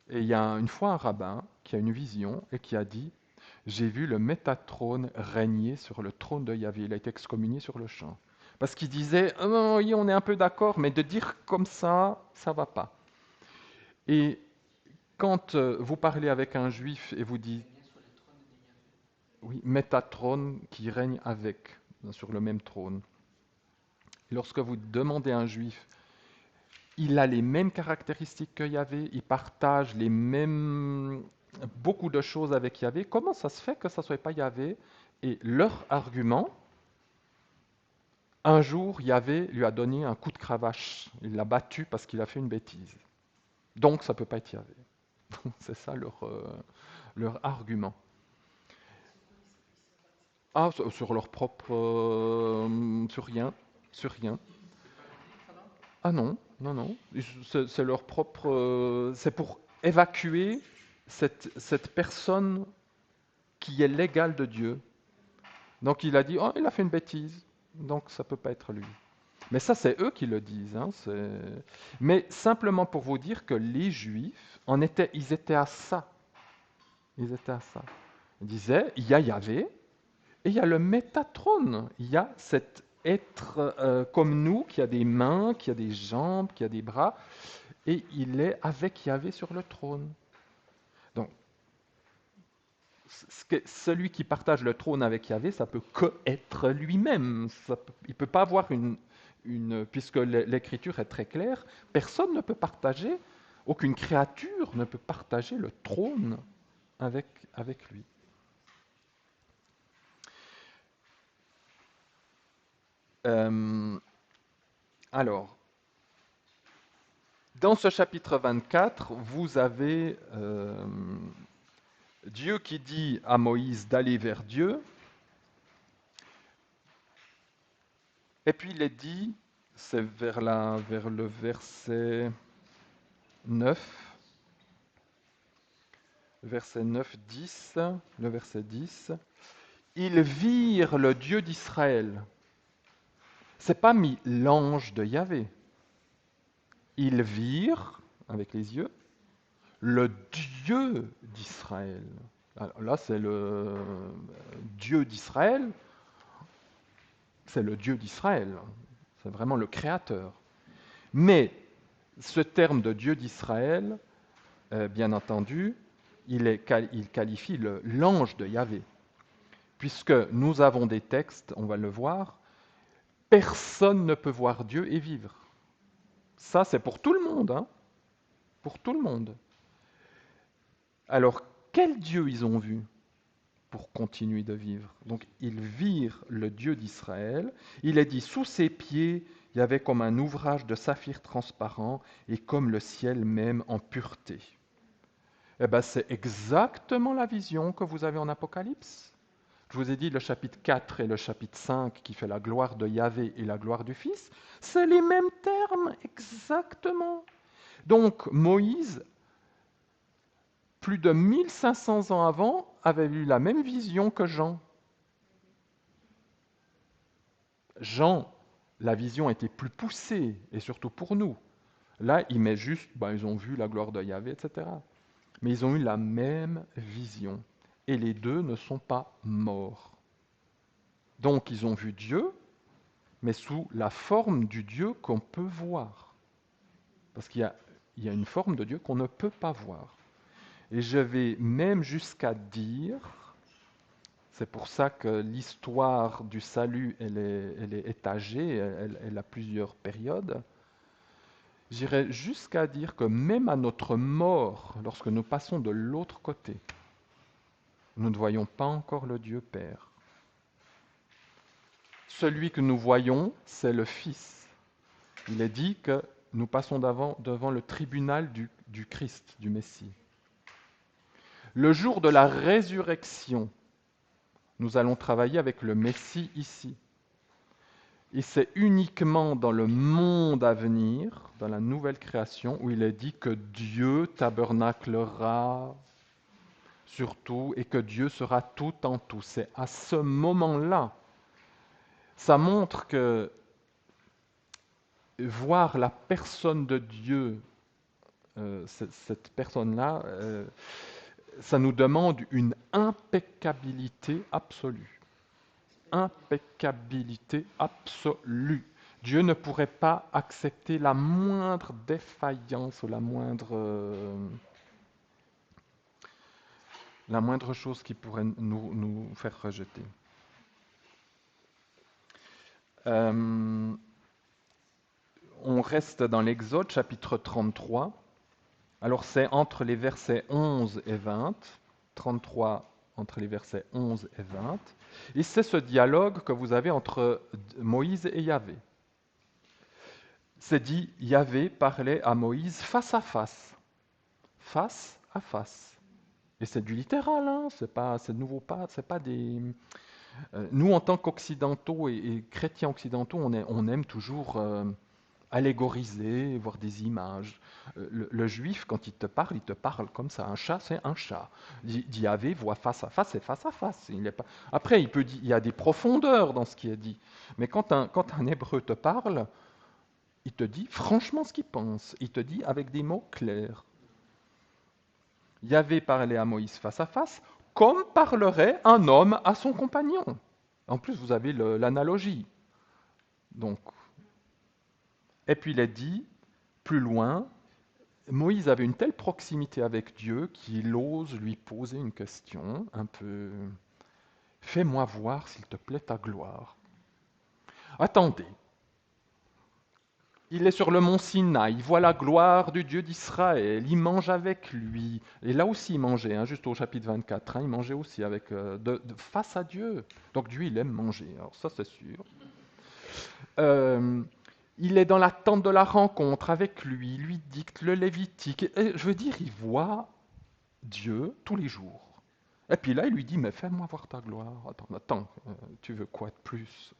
Et il y a une fois un rabbin qui a une vision et qui a dit j'ai vu le métatrône régner sur le trône de Yahvé. Il a été excommunié sur le champ. Parce qu'il disait oh, oui, on est un peu d'accord, mais de dire comme ça ne va pas. Et quand vous parlez avec un juif et vous dites oui, métatrône qui règne avec, sur le même trône. Lorsque vous demandez à un juif il a les mêmes caractéristiques que Yahvé, il partage beaucoup de choses avec Yahvé. Comment ça se fait que ça ne soit pas Yahvé? Et leur argument, un jour, Yahvé lui a donné un coup de cravache. Il l'a battu parce qu'il a fait une bêtise. Donc, ça ne peut pas être Yahvé. C'est ça leur argument. Ah, sur leur propre... sur rien. Sur rien. Ah non, non, non. C'est leur propre. C'est pour évacuer cette personne qui est l'égale de Dieu. Donc il a dit, oh, il a fait une bêtise, donc ça ne peut pas être lui. Mais ça, c'est eux qui le disent. Hein, mais simplement pour vous dire que les Juifs, ils étaient à ça. Ils étaient à ça. Ils disaient, il y a Yahvé et il y a le Métatrône. Il y a cet être comme nous, qui a des mains, qui a des jambes, qui a des bras, et il est avec Yahvé sur le trône. Donc, celui qui partage le trône avec Yahvé, ça peut que être lui-même. Il ne peut pas avoir puisque l'écriture est très claire, personne ne peut partager, aucune créature ne peut partager le trône avec lui. Alors, dans ce chapitre 24, vous avez Dieu qui dit à Moïse d'aller vers Dieu, et puis il est dit, c'est vers le verset 9, verset 9, 10, le verset 10. Ils virent le Dieu d'Israël. C'est pas mis l'ange de Yahvé. Ils virent, avec les yeux, le Dieu d'Israël. Alors là, c'est le Dieu d'Israël, c'est le Dieu d'Israël, c'est vraiment le Créateur. Mais ce terme de Dieu d'Israël, bien entendu, il qualifie l'ange de Yahvé. Puisque nous avons des textes, on va le voir, personne ne peut voir Dieu et vivre. Ça, c'est pour tout le monde, hein, pour tout le monde. Alors, quel Dieu ils ont vu pour continuer de vivre? Donc, ils virent le Dieu d'Israël. Il est dit, sous ses pieds, il y avait comme un ouvrage de saphir transparent et comme le ciel même en pureté. Eh bien, c'est exactement la vision que vous avez en Apocalypse. Je vous ai dit le chapitre 4 et le chapitre 5 qui fait la gloire de Yahvé et la gloire du Fils, c'est les mêmes termes, exactement. Donc Moïse, plus de 1500 ans avant, avait eu la même vision que Jean. Jean, la vision était plus poussée, et surtout pour nous. Là, il met juste, ils ont vu la gloire de Yahvé, etc. Mais ils ont eu la même vision. Et les deux ne sont pas morts. Donc ils ont vu Dieu, mais sous la forme du Dieu qu'on peut voir. Parce qu'il y a une forme de Dieu qu'on ne peut pas voir. Et je vais même jusqu'à dire, c'est pour ça que l'histoire du salut, elle est étagée, elle a plusieurs périodes, j'irai jusqu'à dire que même à notre mort, lorsque nous passons de l'autre côté, nous ne voyons pas encore le Dieu Père. Celui que nous voyons, c'est le Fils. Il est dit que nous passons devant le tribunal du Christ, du Messie. Le jour de la résurrection, nous allons travailler avec le Messie ici. Et c'est uniquement dans le monde à venir, dans la nouvelle création, où il est dit que Dieu tabernaclera sur tout et que Dieu sera tout en tout. C'est à ce moment-là. Ça montre que voir la personne de Dieu, cette personne-là, ça nous demande une impeccabilité absolue. Impeccabilité absolue. Dieu ne pourrait pas accepter la moindre défaillance ou la moindre chose qui pourrait nous faire rejeter. On reste dans l'Exode, chapitre 33. Alors c'est entre les versets 11 et 20, 33 entre les versets 11 et 20, et c'est ce dialogue que vous avez entre Moïse et Yahvé. C'est dit, Yahvé parlait à Moïse face à face, face à face. Et c'est du littéral, hein, c'est de nouveau pas, c'est pas des... nous, en tant qu'occidentaux et chrétiens occidentaux, on aime toujours allégoriser, voir des images. Le juif, quand il te parle comme ça. Un chat, c'est un chat. Yahvé voit face à face, c'est face à face. Après, il y a des profondeurs dans ce qui est dit. Mais quand un hébreu te parle, il te dit franchement ce qu'il pense. Il te dit avec des mots clairs. Yahvé parlait à Moïse face à face, comme parlerait un homme à son compagnon. En plus, vous avez l'analogie. Donc, et puis il est dit, plus loin, Moïse avait une telle proximité avec Dieu qu'il ose lui poser une question un peu « Fais-moi voir, s'il te plaît, ta gloire. » Attendez. Il est sur le mont Sinaï, il voit la gloire du Dieu d'Israël, il mange avec lui. Et là aussi, il mangeait, hein, juste au chapitre 24, il mangeait aussi avec, face à Dieu. Donc Dieu, il aime manger, alors ça c'est sûr. Il est dans la tente de la rencontre avec lui, il lui dicte le Lévitique. Et, je veux dire, il voit Dieu tous les jours. Et puis là, il lui dit, mais fais-moi voir ta gloire. Attends, tu veux quoi de plus?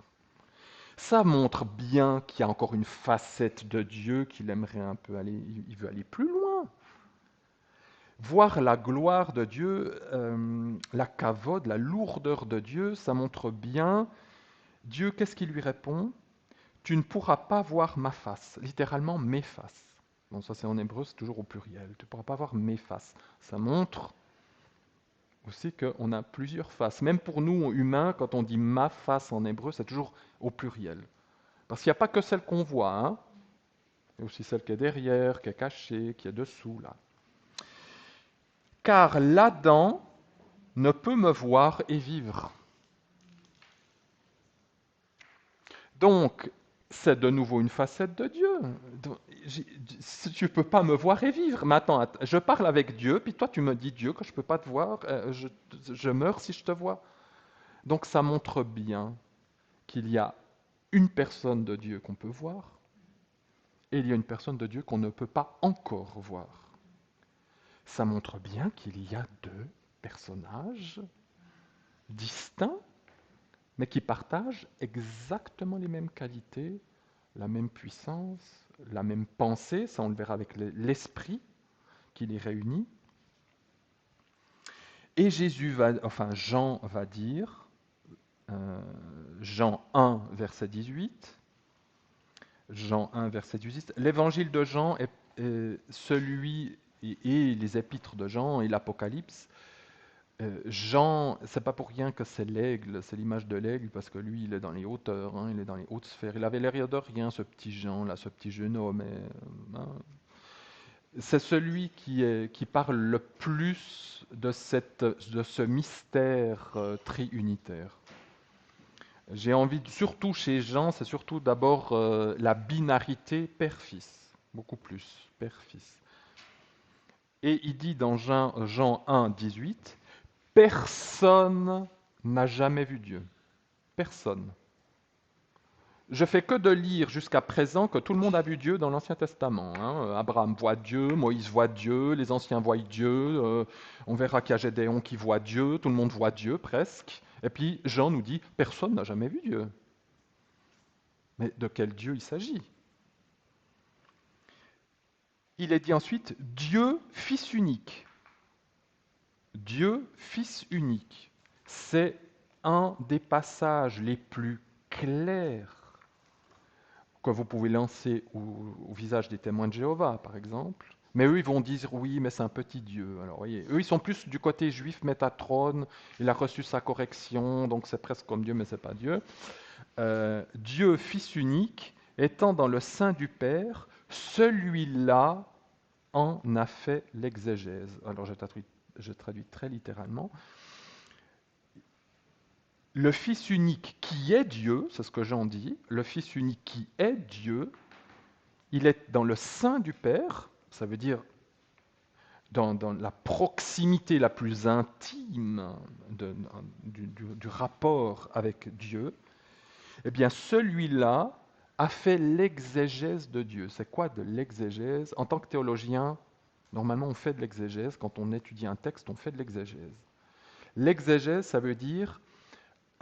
Ça montre bien qu'il y a encore une facette de Dieu qu'il aimerait un peu aller, il veut aller plus loin. voir la gloire de Dieu, la kavod, la lourdeur de Dieu, ça montre bien. Dieu, qu'est-ce qu'il lui répond? Tu ne pourras pas voir ma face, littéralement mes faces. Bon, ça c'est en hébreu, c'est toujours au pluriel. Tu ne pourras pas voir mes faces. Ça montre aussi qu'on a plusieurs faces. Même pour nous, humains, quand on dit ma face en hébreu, c'est toujours au pluriel. Parce qu'il n'y a pas que celle qu'on voit, hein. Il y a aussi celle qui est derrière, qui est cachée, qui est dessous, là. Car l'Adam ne peut me voir et vivre. Donc, c'est de nouveau une facette de Dieu. Tu ne peux pas me voir et vivre. Mais attends, je parle avec Dieu, puis toi tu me dis Dieu que je ne peux pas te voir, je meurs si je te vois. Donc ça montre bien qu'il y a une personne de Dieu qu'on peut voir, et il y a une personne de Dieu qu'on ne peut pas encore voir. Ça montre bien qu'il y a deux personnages distincts, mais qui partagent exactement les mêmes qualités, la même puissance, la même pensée, ça on le verra avec l'esprit qui les réunit. Et Jean va dire, Jean 1, verset 18, Jean 1, verset 18, l'évangile de Jean est celui, et les épîtres de Jean et l'Apocalypse. Jean, c'est pas pour rien que c'est l'aigle, c'est l'image de l'aigle, parce que lui, il est dans les hauteurs, hein, il est dans les hautes sphères. Il avait l'air de rien, ce petit Jean, là, ce petit jeune homme. Hein. C'est celui qui parle le plus de ce mystère triunitaire. J'ai envie, surtout chez Jean, c'est surtout d'abord la binarité père-fils, beaucoup plus, père-fils. Et il dit dans Jean 1, 18, personne n'a jamais vu Dieu. Personne. Je fais que de lire jusqu'à présent que tout le monde a vu Dieu dans l'Ancien Testament. Hein. Abraham voit Dieu, Moïse voit Dieu, les anciens voient Dieu, on verra qu'il y a Gédéon qui voit Dieu, tout le monde voit Dieu presque. Et puis Jean nous dit, personne n'a jamais vu Dieu. Mais de quel Dieu il s'agit? Il est dit ensuite, Dieu, Fils unique. Dieu, Fils unique. C'est un des passages les plus clairs que vous pouvez lancer au visage des témoins de Jéhovah, par exemple. Mais eux, ils vont dire, oui, mais c'est un petit Dieu. Alors, voyez, eux, ils sont plus du côté juif, Métatron, il a reçu sa correction, donc c'est presque comme Dieu, mais c'est pas Dieu. Dieu, Fils unique, étant dans le sein du Père, celui-là en a fait l'exégèse. Alors, je traduis très littéralement. Le Fils unique qui est Dieu, c'est ce que Jean dit, le Fils unique qui est Dieu, il est dans le sein du Père, ça veut dire dans la proximité la plus intime du rapport avec Dieu. Eh bien, celui-là a fait l'exégèse de Dieu. C'est quoi de l'exégèse? En tant que théologien, normalement, on fait de l'exégèse. Quand on étudie un texte, on fait de l'exégèse. L'exégèse, ça veut dire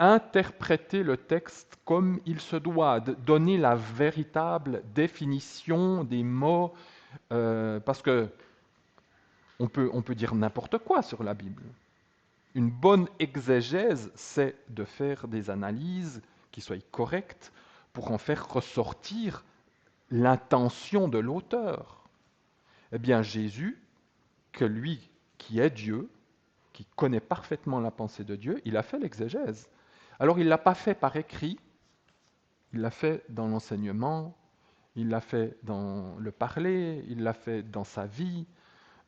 interpréter le texte comme il se doit, donner la véritable définition des mots, parce que on peut dire n'importe quoi sur la Bible. Une bonne exégèse, c'est de faire des analyses qui soient correctes pour en faire ressortir l'intention de l'auteur. Eh bien, Jésus, que lui qui est Dieu, qui connaît parfaitement la pensée de Dieu, il a fait l'exégèse. Alors il ne l'a pas fait par écrit, il l'a fait dans l'enseignement, il l'a fait dans le parler, il l'a fait dans sa vie,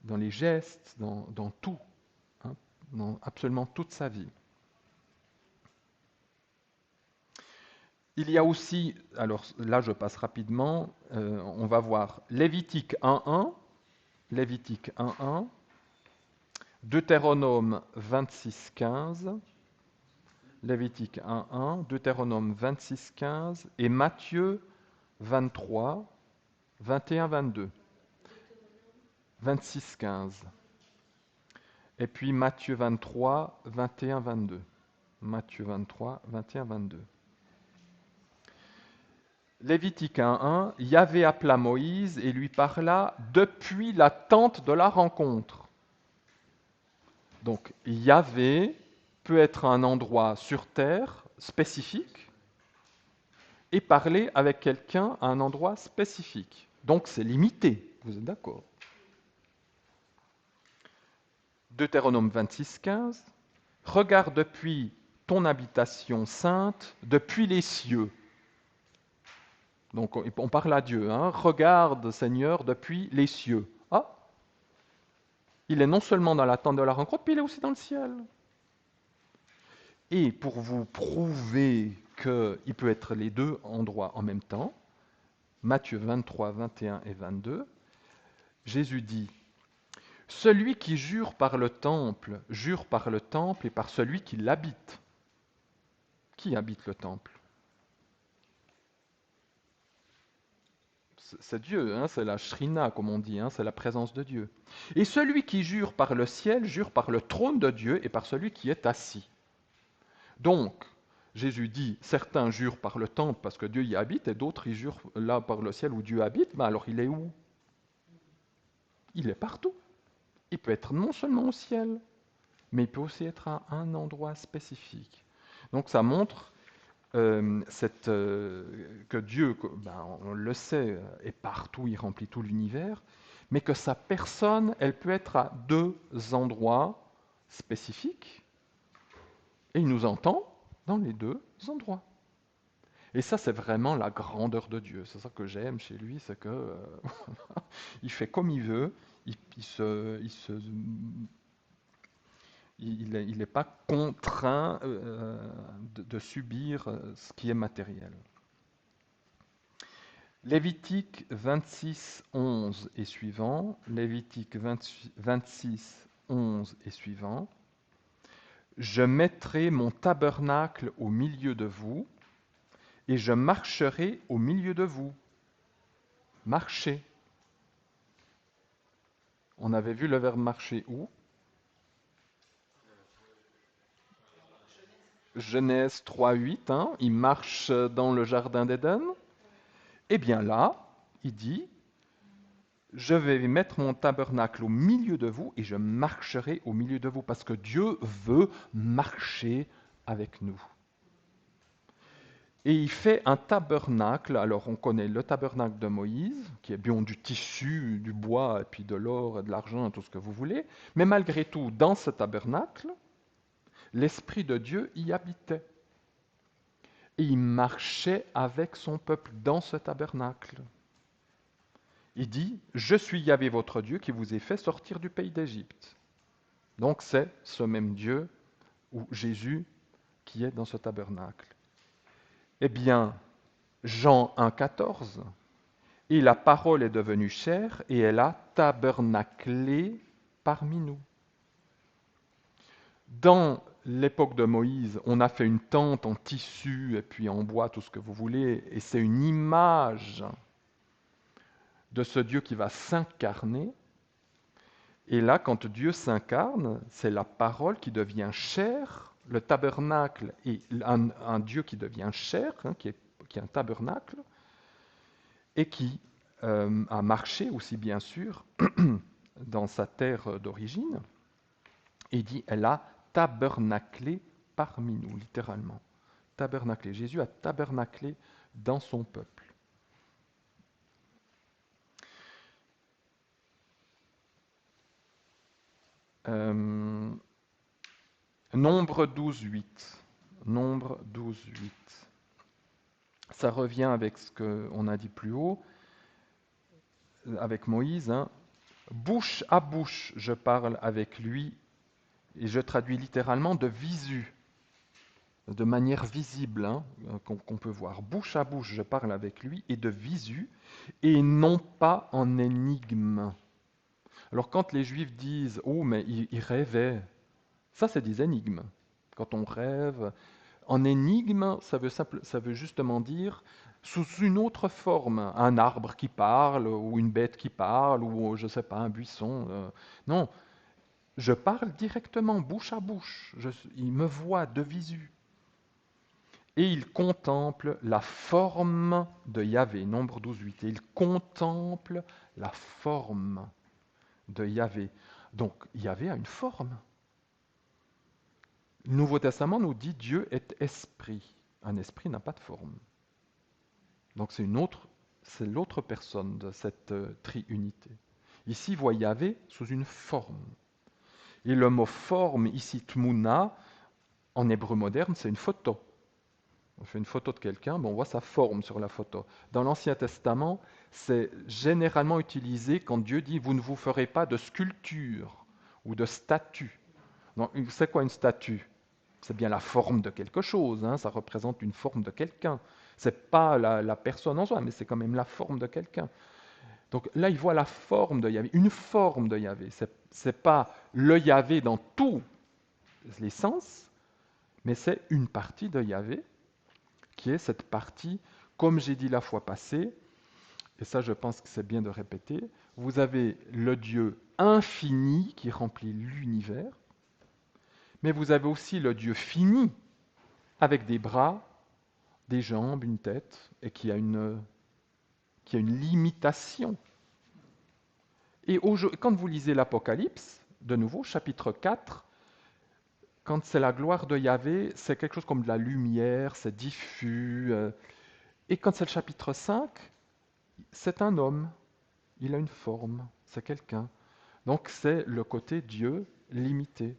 dans les gestes, dans tout, hein, dans absolument toute sa vie. Il y a aussi, alors là je passe rapidement, on va voir Lévitique 1.1, Lévitique 1.1, Deutéronome 26.15, Lévitique 1.1, Deutéronome 26.15 et Matthieu 23, 21-22. 26-15. Et puis Matthieu 23, 21-22. Matthieu 23, 21-22. Lévitique 1.1, Yahvé appela Moïse et lui parla depuis la tente de la rencontre. Donc Yahvé peut être un endroit sur terre spécifique et parler avec quelqu'un à un endroit spécifique. Donc c'est limité, vous êtes d'accord? Deutéronome 26, 15. Regarde depuis ton habitation sainte, depuis les cieux. Donc on parle à Dieu. Hein. Regarde, Seigneur, depuis les cieux. Ah, il est non seulement dans la tente de la rencontre, mais il est aussi dans le ciel. Et pour vous prouver qu'il peut être les deux endroits en même temps, Matthieu 23, 21 et 22, Jésus dit, « Celui qui jure par le temple et par celui qui l'habite. » Qui habite le temple? C'est Dieu, hein, c'est la shrina, comme on dit, hein, c'est la présence de Dieu. Et celui qui jure par le ciel, jure par le trône de Dieu et par celui qui est assis. Donc, Jésus dit, certains jurent par le temple parce que Dieu y habite, et d'autres y jurent là par le ciel où Dieu habite. Mais alors il est où? Il est partout. Il peut être non seulement au ciel, mais il peut aussi être à un endroit spécifique. Donc ça montre que Dieu, on le sait, est partout, il remplit tout l'univers, mais que sa personne, elle peut être à deux endroits spécifiques, et il nous entend dans les deux endroits. Et ça, c'est vraiment la grandeur de Dieu. C'est ça que j'aime chez lui, c'est que il fait comme il veut, il n'est pas contraint de subir ce qui est matériel. Lévitique 26, 11 et suivant. Lévitique 26, 11 et suivant. Je mettrai mon tabernacle au milieu de vous, et je marcherai au milieu de vous. Marcher. On avait vu le verbe marcher où? Genèse 3, 8, hein, il marche dans le jardin d'Éden. Eh bien là, il dit, je vais mettre mon tabernacle au milieu de vous et je marcherai au milieu de vous parce que Dieu veut marcher avec nous. Et il fait un tabernacle, alors on connaît le tabernacle de Moïse, qui est bien du tissu, du bois, et puis de l'or, et de l'argent, tout ce que vous voulez, mais malgré tout, dans ce tabernacle, l'Esprit de Dieu y habitait. Et il marchait avec son peuple dans ce tabernacle. Il dit, je suis Yahvé votre Dieu qui vous ai fait sortir du pays d'Égypte. Donc c'est ce même Dieu ou Jésus qui est dans ce tabernacle. Eh bien, Jean 1,14, et la parole est devenue chair et elle a tabernaclé parmi nous. Dans l'époque de Moïse, on a fait une tente en tissu et puis en bois, tout ce que vous voulez, et c'est une image de ce Dieu qui va s'incarner. Et là, quand Dieu s'incarne, c'est la parole qui devient chair, le tabernacle est un Dieu qui devient chair, hein, qui est un tabernacle, et qui a marché aussi, bien sûr, dans sa terre d'origine, et dit, elle a tabernaclé parmi nous, littéralement. Tabernaclé. Jésus a tabernaclé dans son peuple. Nombre 12, 8. Nombre 12, 8. Ça revient avec ce qu'on a dit plus haut, avec Moïse. Hein. Bouche à bouche, je parle avec lui, et je traduis littéralement de visu, de manière visible, hein, qu'on peut voir. Bouche à bouche, je parle avec lui, et de visu, et non pas en énigme. Alors quand les Juifs disent « Oh, mais il rêvait », ça c'est des énigmes. Quand on rêve, en énigme, ça veut justement dire sous une autre forme, un arbre qui parle, ou une bête qui parle, ou je ne sais pas, un buisson. Non, je parle directement, bouche à bouche. Il me voit de visu. Et il contemple la forme de Yahvé, nombre 12, 8. Et il contemple la forme de Yahvé. Donc Yahvé a une forme. Le Nouveau Testament nous dit Dieu est esprit. Un esprit n'a pas de forme. Donc c'est l'autre personne de cette triunité. Ici, vous voyez Yahvé sous une forme. Et le mot forme, ici, tmuna, en hébreu moderne, c'est une photo. On fait une photo de quelqu'un, on voit sa forme sur la photo. Dans l'Ancien Testament, c'est généralement utilisé quand Dieu dit « vous ne vous ferez pas de sculpture ou de statue ». C'est quoi une statue? C'est bien la forme de quelque chose, ça représente une forme de quelqu'un. C'est pas la personne en soi, mais c'est quand même la forme de quelqu'un. Donc là, il voit la forme de Yahvé, une forme de Yahvé. C'est pas le Yahvé dans tous les sens, mais c'est une partie de Yahvé, qui est cette partie, comme j'ai dit la fois passée, et ça je pense que c'est bien de répéter, vous avez le Dieu infini qui remplit l'univers, mais vous avez aussi le Dieu fini, avec des bras, des jambes, une tête, et qui a une limitation. Et quand vous lisez l'Apocalypse, de nouveau, chapitre 4, quand c'est la gloire de Yahvé, c'est quelque chose comme de la lumière, c'est diffus. Et quand c'est le chapitre 5, c'est un homme, il a une forme, c'est quelqu'un. Donc c'est le côté Dieu limité.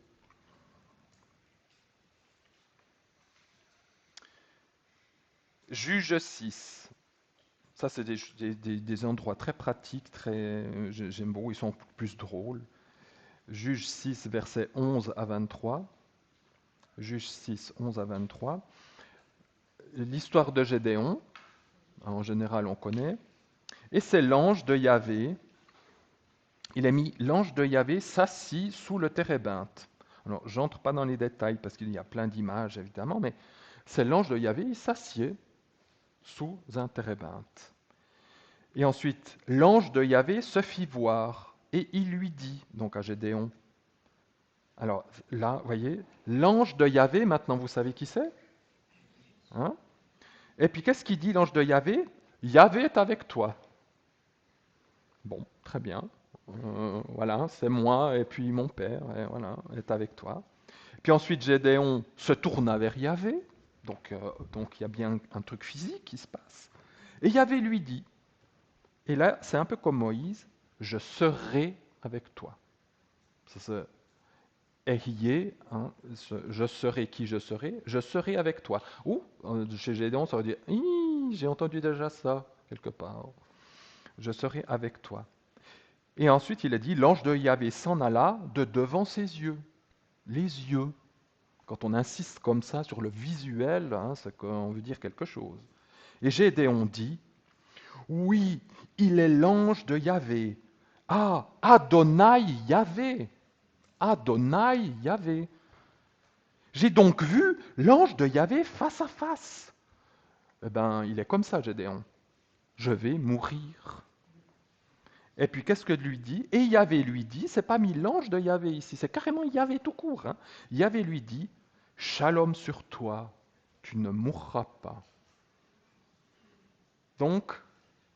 Juge 6. Ça, c'est des endroits très pratiques, j'aime beaucoup, ils sont plus drôles. Juge 6, versets 11 à 23. Juge 6, 11 à 23. L'histoire de Gédéon, en général on connaît, et c'est l'ange de Yahvé. Il a mis l'ange de Yahvé s'assit sous le térébinthe. Alors, j'entre pas dans les détails parce qu'il y a plein d'images évidemment, mais c'est l'ange de Yahvé, il s'assied sous un térébinthe. Et ensuite, l'ange de Yahvé se fit voir et il lui dit, donc à Gédéon. Alors là, vous voyez, l'ange de Yahvé, maintenant vous savez qui c'est, hein? Et puis qu'est-ce qu'il dit l'ange de Yahvé? Yahvé est avec toi. Bon, très bien. Voilà, c'est moi et puis mon père, et voilà, est avec toi. Puis ensuite, Gédéon se tourna vers Yahvé, donc il y a bien un truc physique qui se passe. Et Yahvé lui dit, et là, c'est un peu comme Moïse, je serai avec toi. Ça se Ehyé, je serai qui je serai avec toi. Ou, chez Gédéon, ça veut dire, j'ai entendu déjà ça, quelque part. Je serai avec toi. Et ensuite, il a dit, l'ange de Yahvé s'en alla de devant ses yeux. Les yeux. Quand on insiste comme ça sur le visuel, c'est qu'on veut dire quelque chose. Et Gédéon dit, oui, il est l'ange de Yahvé. Ah, Adonai Yahvé. Adonai Yahvé. J'ai donc vu l'ange de Yahvé face à face. Eh bien, il est comme ça, Gédéon. Je vais mourir. Et puis, qu'est-ce que lui dit? Et Yahvé lui dit, c'est pas mis l'ange de Yahvé ici, c'est carrément Yahvé tout court. Yahvé lui dit, Shalom sur toi, tu ne mourras pas. Donc,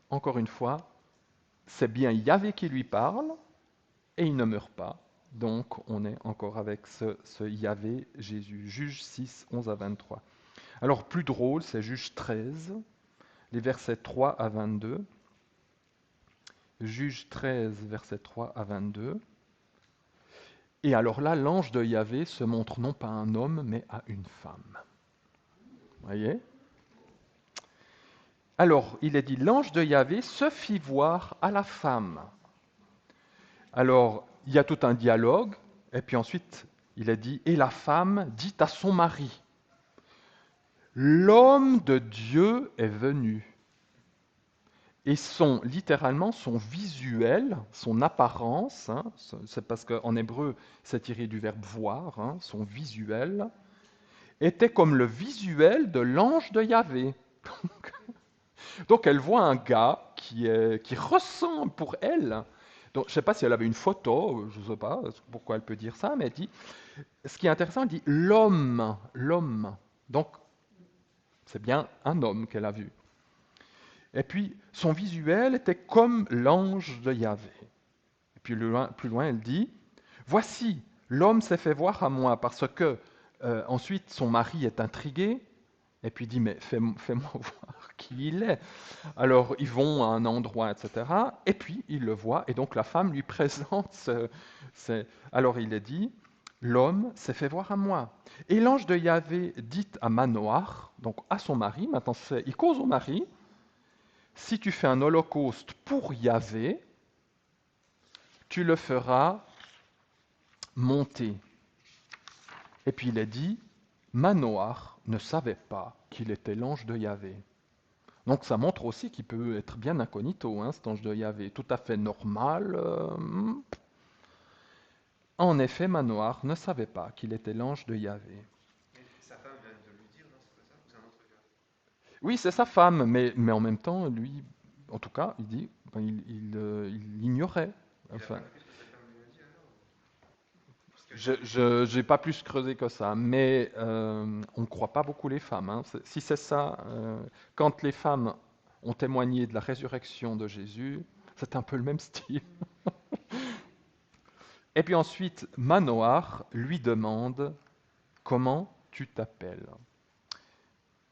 encore une fois, c'est bien Yahvé qui lui parle, et il ne meurt pas. Donc, on est encore avec ce Yahvé Jésus. Juge 6, 11 à 23. Alors, plus drôle, c'est Juge 13, les versets 3 à 22. Juge 13, versets 3 à 22. Et alors là, l'ange de Yahvé se montre non pas à un homme, mais à une femme. Voyez? Alors, il est dit, l'ange de Yahvé se fit voir à la femme. Alors, il y a tout un dialogue, et puis ensuite, il est dit, et la femme dit à son mari, l'homme de Dieu est venu. Et littéralement, son visuel, son apparence, c'est parce qu'en hébreu, c'est tiré du verbe voir, son visuel, était comme le visuel de l'ange de Yahvé. Donc elle voit un gars qui ressemble pour elle. Donc, je ne sais pas si elle avait une photo, je ne sais pas pourquoi elle peut dire ça, mais elle dit, ce qui est intéressant, elle dit l'homme, l'homme. Donc, c'est bien un homme qu'elle a vu. Et puis, son visuel était comme l'ange de Yahvé. Et puis, plus loin, elle dit, voici, l'homme s'est fait voir à moi parce que Ensuite, son mari est intrigué, et puis dit, mais fais-moi voir qui il est. Alors, ils vont à un endroit, etc. Et puis, il le voit, et donc la femme lui présente Alors, il est dit, l'homme s'est fait voir à moi. Et l'ange de Yahvé dit à Manoach, donc à son mari, maintenant il cause au mari, si tu fais un holocauste pour Yahvé, tu le feras monter. Et puis il est dit, Manoach ne savait pas qu'il était l'ange de Yahvé. Donc ça montre aussi qu'il peut être bien incognito, hein, cet ange de Yahvé, tout à fait normal. En effet, Manoach ne savait pas qu'il était l'ange de Yahvé. Mais sa femme vient de lui dire, non, c'est pas ça? Ou c'est un autre gars? Oui, c'est sa femme, mais en même temps, lui, en tout cas, il dit, ben, il l'ignorait. Il a Enfin, pas compris ce que sa femme lui a dit alors? Parce que je n'ai pas plus creusé que ça, mais on ne croit pas beaucoup les femmes, hein. Si c'est ça, quand les femmes ont témoigné de la résurrection de Jésus, c'est un peu le même style. Et puis ensuite, Manoach lui demande comment tu t'appelles.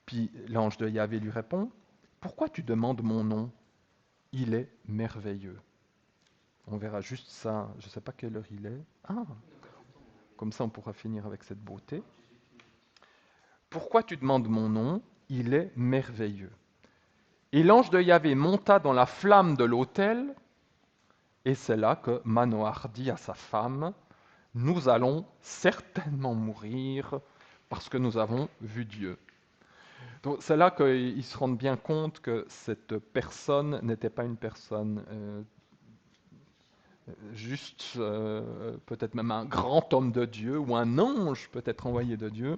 Puis l'ange de Yahvé lui répond, pourquoi tu demandes mon nom? Il est merveilleux. On verra juste ça, je ne sais pas quelle heure il est. Ah, comme ça on pourra finir avec cette beauté. Pourquoi tu demandes mon nom? Il est merveilleux. Et l'ange de Yahvé monta dans la flamme de l'autel, et c'est là que Manoach dit à sa femme, nous allons certainement mourir parce que nous avons vu Dieu. Donc c'est là qu'ils se rendent bien compte que cette personne n'était pas une personne juste, peut-être même un grand homme de Dieu ou un ange peut-être envoyé de Dieu,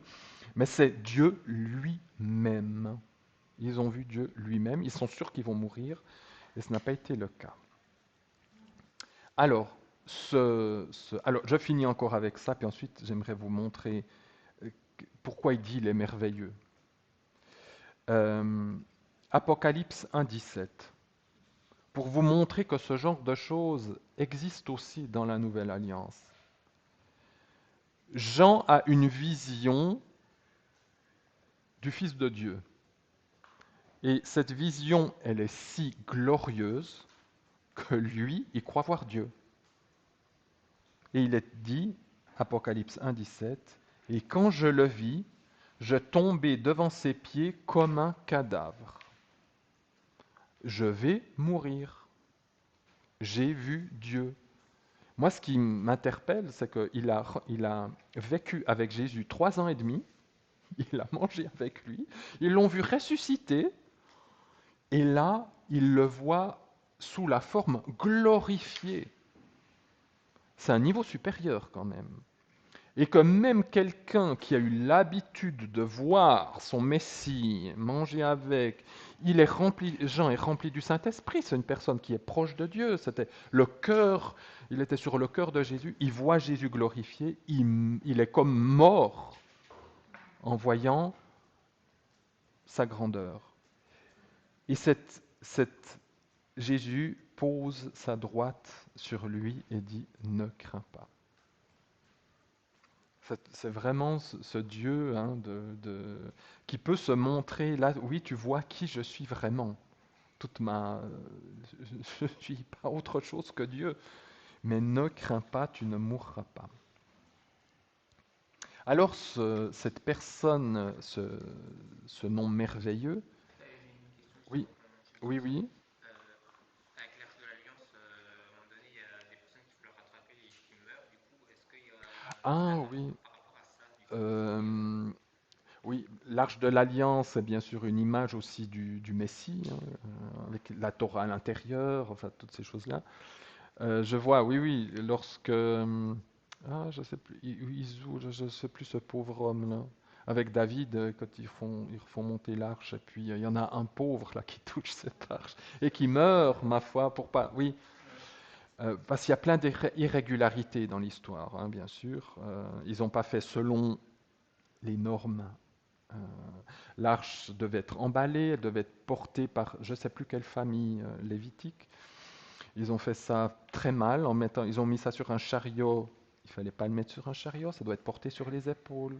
mais c'est Dieu lui-même. Ils ont vu Dieu lui-même, ils sont sûrs qu'ils vont mourir, et ce n'a pas été le cas. Alors, alors, je finis encore avec ça, puis ensuite j'aimerais vous montrer pourquoi il dit il est merveilleux. Apocalypse 1,17. Pour vous montrer que ce genre de choses existe aussi dans la Nouvelle Alliance. Jean a une vision du Fils de Dieu. Et cette vision, elle est si glorieuse que lui, il croit voir Dieu. Et il est dit, Apocalypse 1,17, et quand je le vis, je tombai devant ses pieds comme un cadavre. Je vais mourir. J'ai vu Dieu. Moi, ce qui m'interpelle, c'est qu'il a vécu avec Jésus 3 ans et demi, il a mangé avec lui, ils l'ont vu ressusciter, et là, il le voit sous la forme glorifiée. C'est un niveau supérieur quand même. Et que même quelqu'un qui a eu l'habitude de voir son Messie, manger avec, Jean est rempli du Saint-Esprit, c'est une personne qui est proche de Dieu, c'était le cœur, il était sur le cœur de Jésus, il voit Jésus glorifié, il est comme mort en voyant sa grandeur. Et Jésus pose sa droite sur lui et dit « Ne crains pas ». C'est vraiment ce Dieu hein, qui peut se montrer là. Oui, tu vois qui je suis vraiment. Je ne suis pas autre chose que Dieu. Mais ne crains pas, tu ne mourras pas. Alors, cette personne, ce nom merveilleux, j'ai une question oui, sur oui, oui. avec l'Arche de l'Alliance, à un moment donné, il y a des personnes qui veulent rattraper et qui meurent. Du coup, est-ce qu'il y a Ah un oui. rapport par rapport à ça, du coup? Euh, oui, l'Arche de l'Alliance est bien sûr une image aussi du Messie, hein, avec la Torah à l'intérieur, enfin toutes ces choses-là. Je vois, oui, oui, lorsque... je sais plus, je sais plus ce pauvre homme-là. Avec David, quand ils refont monter l'arche, et puis il y en a un pauvre là qui touche cette arche, et qui meurt, ma foi, pour pas... Oui, parce qu'il y a plein d'irrégularités dans l'histoire, hein, bien sûr. Ils n'ont pas fait selon les normes. Euh, L'arche devait être emballée, elle devait être portée par je ne sais plus quelle famille lévitique. Ils ont fait ça très mal ils ont mis ça sur un chariot il ne fallait pas le mettre sur un chariot, ça doit être porté sur les épaules.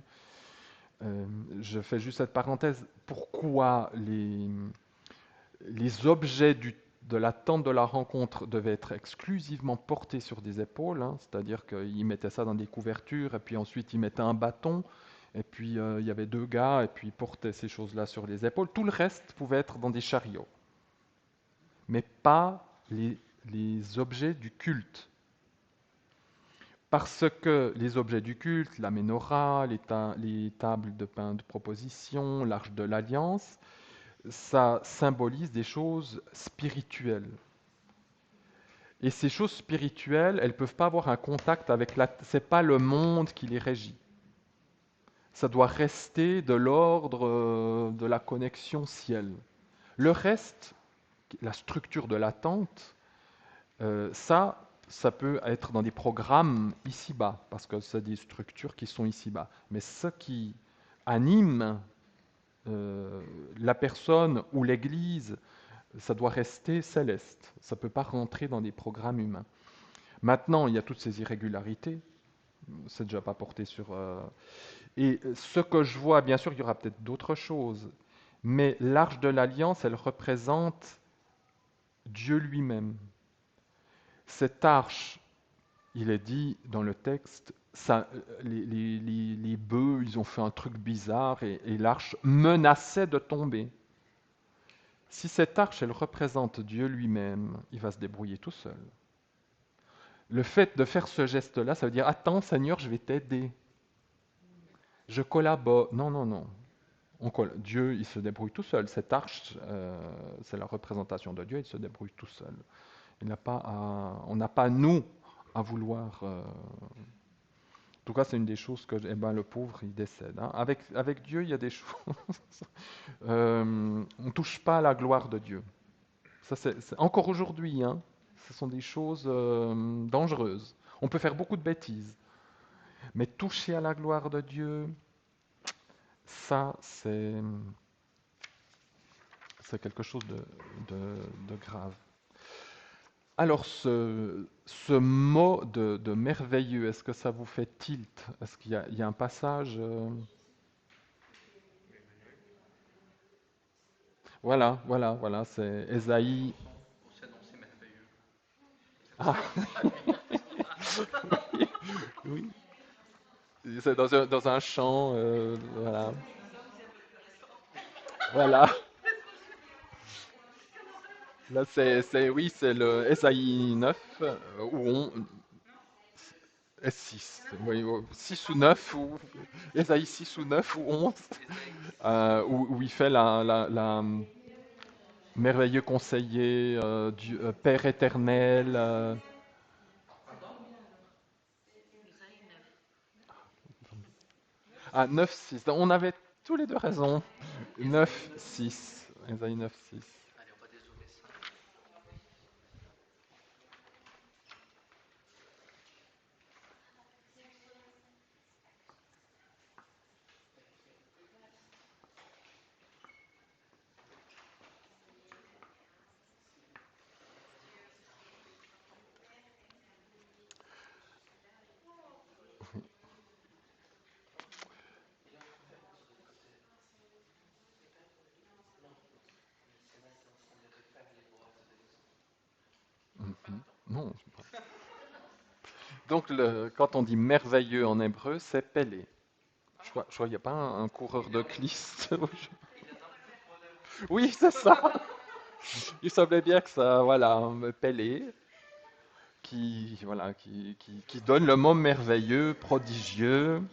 Je fais juste cette parenthèse. Pourquoi les objets de la tente de la rencontre devaient être exclusivement portés sur des épaules, hein, c'est-à-dire qu'ils mettaient ça dans des couvertures, et puis ensuite ils mettaient un bâton, et puis il y avait deux gars, et puis ils portaient ces choses-là sur les épaules. Tout le reste pouvait être dans des chariots, mais pas les objets du culte. Parce que les objets du culte, la menorah, les tables de pain de proposition, l'arche de l'alliance, ça symbolise des choses spirituelles. Et ces choses spirituelles, elles ne peuvent pas avoir un contact avec c'est pas le monde qui les régit. Ça doit rester de l'ordre de la connexion ciel. Le reste, la structure de la tente, ça peut être dans des programmes ici-bas, parce que c'est des structures qui sont ici-bas. Mais ce qui anime la personne ou l'Église, ça doit rester céleste. Ça ne peut pas rentrer dans des programmes humains. Maintenant, il y a toutes ces irrégularités. C'est déjà pas porté sur... Et ce que je vois, bien sûr, il y aura peut-être d'autres choses, mais l'arche de l'Alliance, elle représente Dieu lui-même. Cette arche, il est dit dans le texte, les bœufs, ils ont fait un truc bizarre et l'arche menaçait de tomber. Si cette arche, elle représente Dieu lui-même, il va se débrouiller tout seul. Le fait de faire ce geste-là, ça veut dire « Attends Seigneur, je vais t'aider. Je collabore. » Non, non, non. Dieu, il se débrouille tout seul. Cette arche, c'est la représentation de Dieu, il se débrouille tout seul. On n'a pas, nous, à vouloir... En tout cas, c'est une des choses que... le pauvre, il décède. Hein. Avec Dieu, il y a des choses... on ne touche pas à la gloire de Dieu. Ça, encore aujourd'hui, hein, ce sont des choses dangereuses. On peut faire beaucoup de bêtises. Mais toucher à la gloire de Dieu, ça, c'est quelque chose de grave. Alors, ce mot de merveilleux, est-ce que ça vous fait tilt? Est-ce qu'il y a un passage Voilà, c'est Ésaïe. Ah. Oui, c'est dans un champ, voilà. Voilà. Là, oui, c'est le Ésaïe 9, ou 6, oui, 6 ou 9, ou Ésaïe 6 ou 9 ou 11, où il fait la merveilleux conseiller, Père éternel. Ah, 9, 6. On avait tous les deux raison. 9, 6. Ésaïe 9, 6. Non. Donc, quand on dit merveilleux en hébreu, c'est Pélé. Je crois qu'il n'y a pas un coureur de Clist. Oui, c'est ça. Il semblait bien que ça, voilà, Pélé, qui donne le mot merveilleux, prodigieux.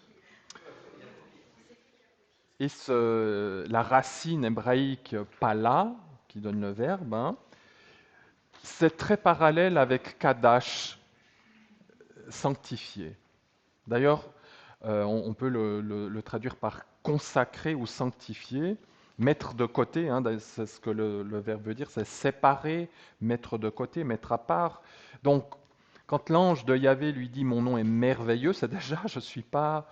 Et la racine hébraïque pala, qui donne le verbe, hein, c'est très parallèle avec kadash, sanctifié. D'ailleurs, on peut le traduire par consacré ou sanctifié, mettre de côté, hein, c'est ce que le verbe veut dire, c'est séparer, mettre de côté, mettre à part. Donc, quand l'ange de Yahvé lui dit « mon nom est merveilleux », c'est déjà, je suis pas,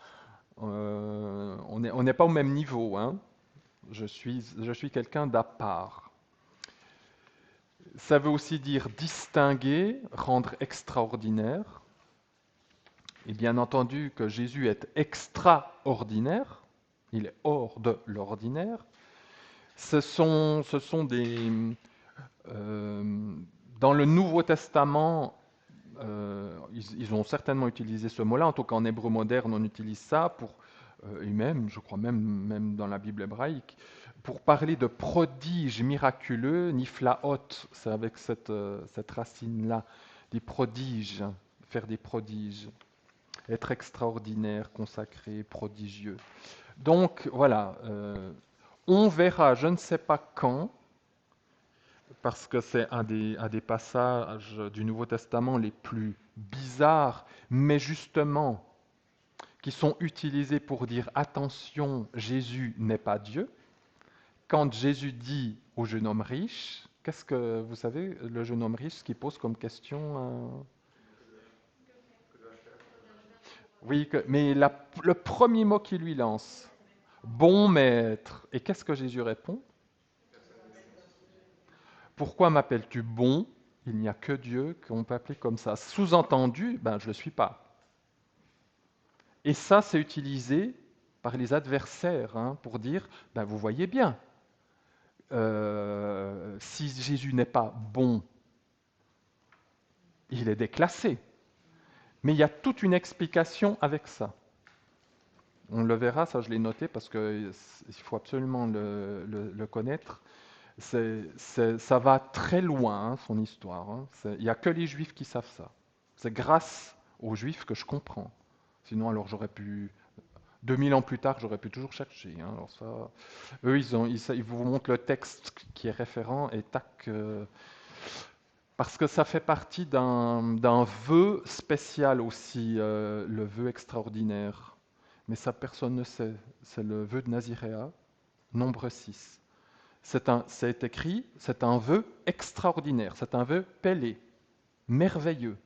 on n'est pas au même niveau. Hein. Je suis quelqu'un d'à part. Ça veut aussi dire distinguer, rendre extraordinaire. Et bien entendu que Jésus est extraordinaire, il est hors de l'ordinaire. Ce sont des... dans le Nouveau Testament, ils ont certainement utilisé ce mot-là, en tout cas en hébreu moderne, on utilise ça pour, et même, je crois même dans la Bible hébraïque, pour parler de prodiges miraculeux, niflaot, c'est avec cette racine-là, des prodiges, faire des prodiges, être extraordinaire, consacré, prodigieux. Donc voilà, on verra, je ne sais pas quand, parce que c'est un des passages du Nouveau Testament les plus bizarres, mais justement qui sont utilisés pour dire attention, Jésus n'est pas Dieu. Quand Jésus dit au jeune homme riche, qu'est-ce que vous savez, le jeune homme riche, ce qu'il pose comme question Oui, mais le premier mot qu'il lui lance, bon maître. Et qu'est-ce que Jésus répond? Pourquoi m'appelles-tu bon? Il n'y a que Dieu qu'on peut appeler comme ça. Sous-entendu, je ne le suis pas. Et ça, c'est utilisé par les adversaires pour dire, vous voyez bien, si Jésus n'est pas bon, il est déclassé. Mais il y a toute une explication avec ça. On le verra, ça je l'ai noté parce qu'il faut absolument le connaître. Ça va très loin, son histoire. Il n'y a que les Juifs qui savent ça. C'est grâce aux Juifs que je comprends. Sinon, alors j'aurais pu... 2000 ans plus tard, j'aurais pu toujours chercher. Alors ça, eux, ils vous montrent le texte qui est référent et tac... parce que ça fait partie d'un vœu spécial aussi, le vœu extraordinaire. Mais ça, personne ne sait. C'est le vœu de Naziréa, nombre 6. C'est écrit, c'est un vœu extraordinaire, c'est un vœu pélé, merveilleux.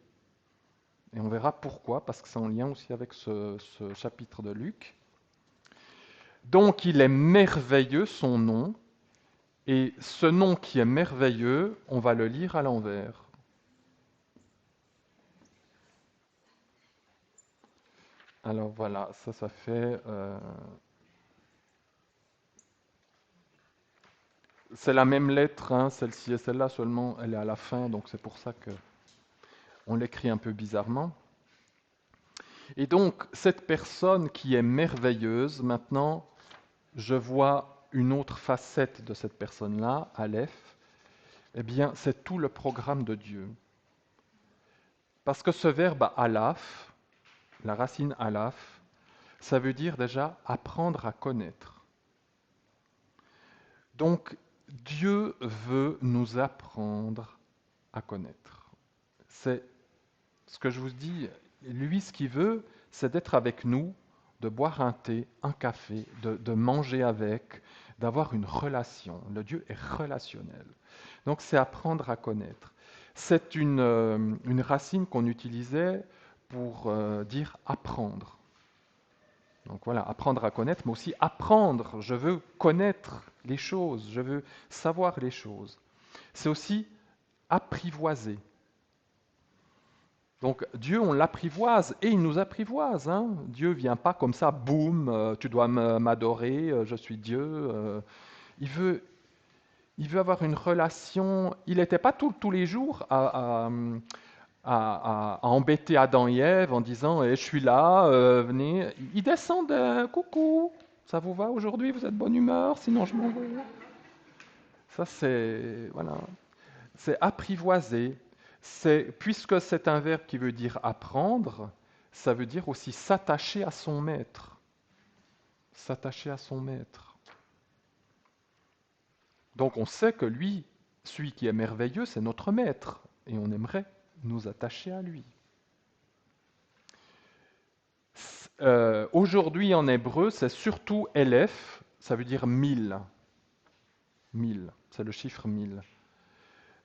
Et on verra pourquoi, parce que c'est en lien aussi avec ce chapitre de Luc. Donc il est merveilleux son nom, et ce nom qui est merveilleux, on va le lire à l'envers. Alors voilà, ça fait... c'est la même lettre, celle-ci et celle-là, seulement elle est à la fin, donc c'est pour ça que on l'écrit un peu bizarrement. Et donc, cette personne qui est merveilleuse, maintenant, je vois une autre facette de cette personne-là, Aleph, eh bien, c'est tout le programme de Dieu. Parce que ce verbe alaf, la racine alaf, ça veut dire déjà apprendre à connaître. Donc, Dieu veut nous apprendre à connaître. C'est ce que je vous dis, lui, ce qu'il veut, c'est d'être avec nous, de boire un thé, un café, de manger avec, d'avoir une relation. Le Dieu est relationnel. Donc c'est apprendre à connaître. C'est une racine qu'on utilisait pour dire apprendre. Donc voilà, apprendre à connaître, mais aussi apprendre. Je veux connaître les choses, je veux savoir les choses. C'est aussi apprivoiser. Donc Dieu, on l'apprivoise et il nous apprivoise. Dieu ne vient pas comme ça, boum, tu dois m'adorer, je suis Dieu. Il veut avoir une relation. Il n'était pas tous les jours à embêter Adam et Ève en disant je suis là, venez. Il descend coucou, ça vous va aujourd'hui, vous êtes de bonne humeur, sinon je m'en vais. Ça c'est voilà, c'est apprivoiser. Puisque c'est un verbe qui veut dire apprendre, ça veut dire aussi s'attacher à son maître. S'attacher à son maître. Donc on sait que lui, celui qui est merveilleux, c'est notre maître, et on aimerait nous attacher à lui. Aujourd'hui en hébreu, c'est surtout Elef, ça veut dire 1000. 1000, c'est le chiffre 1000.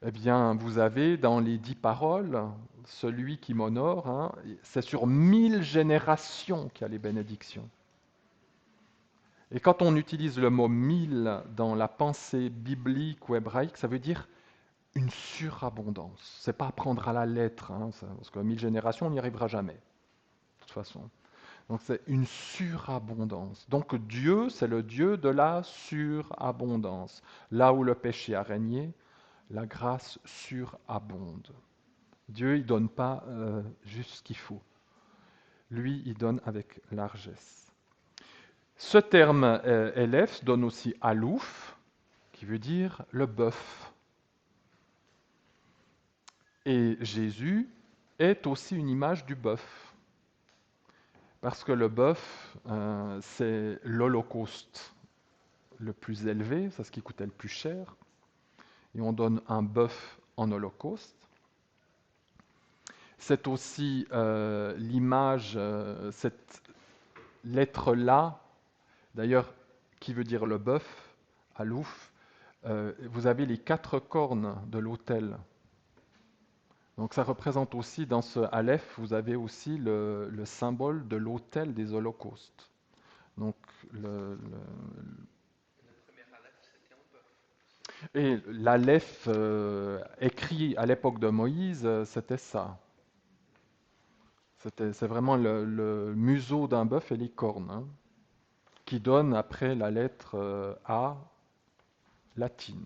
Eh bien, vous avez dans les 10 paroles, celui qui m'honore, c'est sur 1000 générations qu'il y a les bénédictions. Et quand on utilise le mot 1000 dans la pensée biblique ou hébraïque, ça veut dire une surabondance. Ce n'est pas apprendre à la lettre, parce que 1000 générations, on n'y arrivera jamais. toute façon. Donc c'est une surabondance. Donc Dieu, c'est le Dieu de la surabondance. Là où le péché a régné, la grâce surabonde. Dieu, il ne donne pas juste ce qu'il faut. Lui, il donne avec largesse. Ce terme élève donne aussi alouf, qui veut dire le bœuf. Et Jésus est aussi une image du bœuf. Parce que le bœuf, c'est l'holocauste le plus élevé, c'est ce qui coûtait le plus cher. Et on donne un bœuf en holocauste. C'est aussi l'image, cette lettre-là, d'ailleurs, qui veut dire le bœuf, alouf. Vous avez les 4 cornes de l'autel. Donc ça représente aussi, dans ce Aleph, vous avez aussi le symbole de l'autel des holocaustes. Donc et l'Aleph écrit à l'époque de Moïse, c'était ça. C'est vraiment le museau d'un bœuf et les cornes, hein, qui donne après la lettre A latine.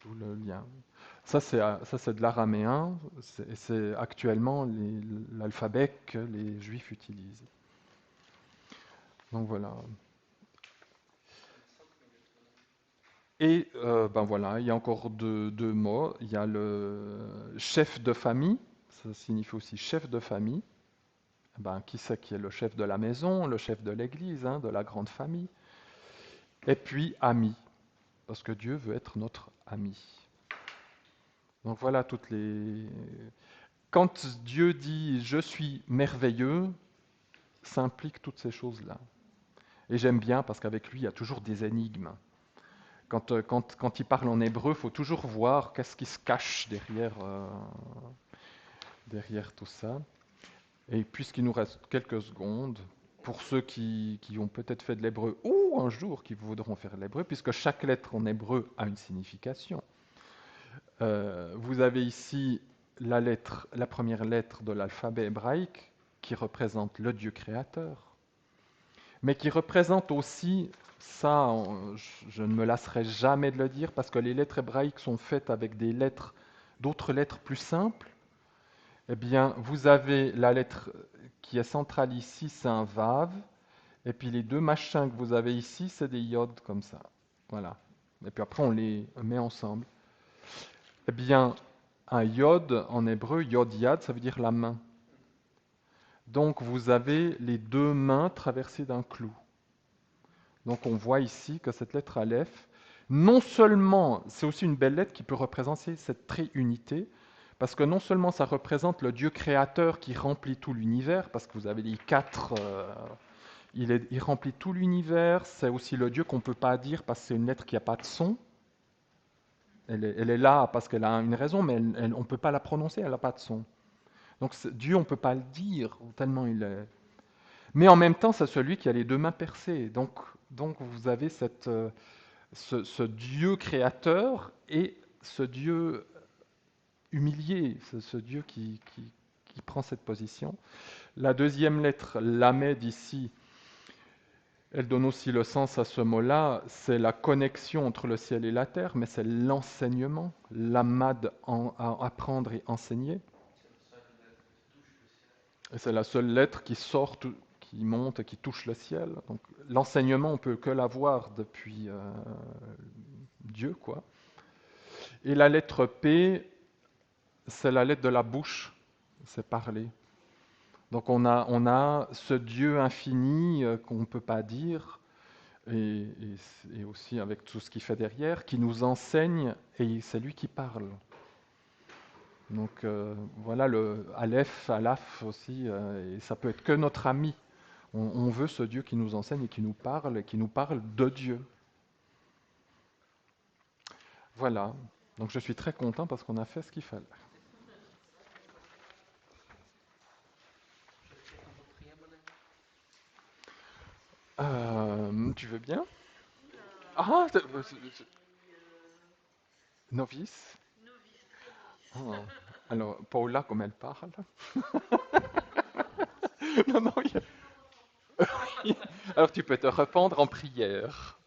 D'où le lien. Ça, c'est de l'araméen. C'est actuellement l'alphabet que les Juifs utilisent. Donc voilà. Et ben voilà, il y a encore deux mots. Il y a le chef de famille. Ça signifie aussi chef de famille. Ben, qui c'est qui est le chef de la maison, le chef de l'église, hein, de la grande famille. Et puis ami, parce que Dieu veut être notre ami. Donc voilà toutes les... Quand Dieu dit « je suis merveilleux », ça implique toutes ces choses-là. Et j'aime bien parce qu'avec lui, il y a toujours des énigmes. Quand il parle en hébreu, il faut toujours voir qu'est-ce qui se cache derrière tout ça. Et puisqu'il nous reste quelques secondes, pour ceux qui ont peut-être fait de l'hébreu ou un jour qui voudront faire de l'hébreu, puisque chaque lettre en hébreu a une signification, vous avez ici la première lettre de l'alphabet hébraïque qui représente le Dieu créateur, mais qui représente aussi, ça je ne me lasserai jamais de le dire, parce que les lettres hébraïques sont faites avec d'autres lettres plus simples. Eh bien, vous avez la lettre qui est centrale ici, c'est un vav, et puis les 2 machins que vous avez ici, c'est des yods comme ça. Voilà. Et puis après, on les met ensemble. Eh bien, un yod en hébreu, yod yad, ça veut dire la main. Donc vous avez les 2 mains traversées d'un clou. Donc on voit ici que cette lettre Aleph, non seulement, c'est aussi une belle lettre qui peut représenter cette triunité, parce que non seulement ça représente le Dieu créateur qui remplit tout l'univers, parce que vous avez les 4, il remplit tout l'univers, c'est aussi le Dieu qu'on ne peut pas dire parce que c'est une lettre qui n'a pas de son. Elle est là parce qu'elle a une raison, mais on ne peut pas la prononcer, elle n'a pas de son. Donc Dieu, on ne peut pas le dire, tellement il est... Mais en même temps, c'est celui qui a les 2 mains percées. Donc vous avez ce Dieu créateur et ce Dieu humilié, ce Dieu qui prend cette position. La deuxième lettre, lamed ici, elle donne aussi le sens à ce mot-là, c'est la connexion entre le ciel et la terre, mais c'est l'enseignement, l'amad, apprendre et enseigner. Et c'est la seule lettre qui sort, qui monte et qui touche le ciel. Donc l'enseignement, on peut que l'avoir depuis Dieu, quoi. Et la lettre P, c'est la lettre de la bouche, c'est parler. Donc on a ce Dieu infini qu'on ne peut pas dire, et aussi avec tout ce qu'il fait derrière, qui nous enseigne, et c'est lui qui parle. Donc voilà le Aleph, Alaf aussi, et ça peut être que notre ami. On veut ce Dieu qui nous enseigne et qui nous parle de Dieu. Voilà, donc je suis très content parce qu'on a fait ce qu'il fallait. Tu veux bien? Ah, novice. Oh. Alors, Paula, comme elle parle. Non, non, alors tu peux te rependre en prière.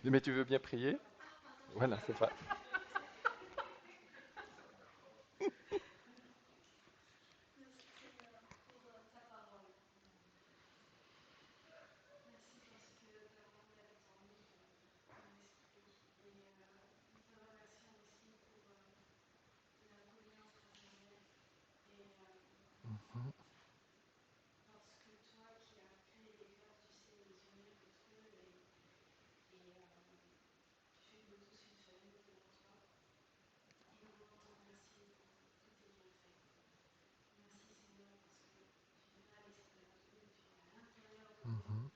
Mais tu veux bien prier? Voilà, c'est ça. Mhm.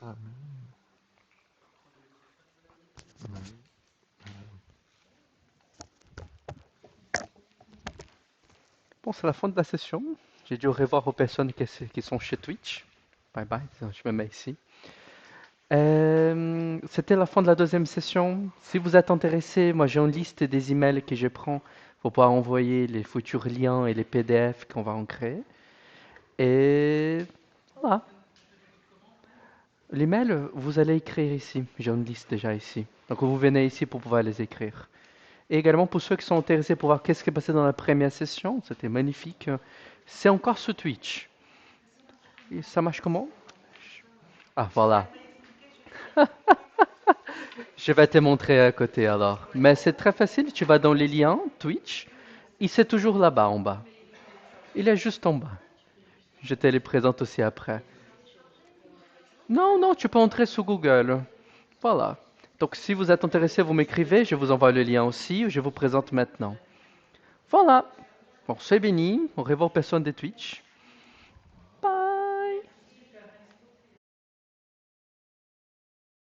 Amen. Bon, c'est la fin de la session. J'ai dû au revoir aux personnes qui sont chez Twitch. Bye bye, je me mets ici. C'était la fin de la deuxième session. Si vous êtes intéressé, moi j'ai une liste des emails que je prends pour pouvoir envoyer les futurs liens et les PDF qu'on va en créer. Et voilà. L'email, vous allez écrire ici. J'ai une liste déjà ici. Donc vous venez ici pour pouvoir les écrire. Et également pour ceux qui sont intéressés pour voir qu'est-ce qui est passé dans la première session, c'était magnifique. C'est encore sur Twitch. Et ça marche comment? Ah voilà. Je vais te montrer à côté alors. Mais c'est très facile, tu vas dans les liens Twitch. Il c'est toujours là-bas en bas. Il est juste en bas. Je te les présente aussi après. Non, non, tu peux entrer sur Google. Voilà. Donc si vous êtes intéressé, vous m'écrivez, je vous envoie le lien aussi, je vous présente maintenant. Voilà. Bon, c'est béni, au revoir aux personnes de Twitch.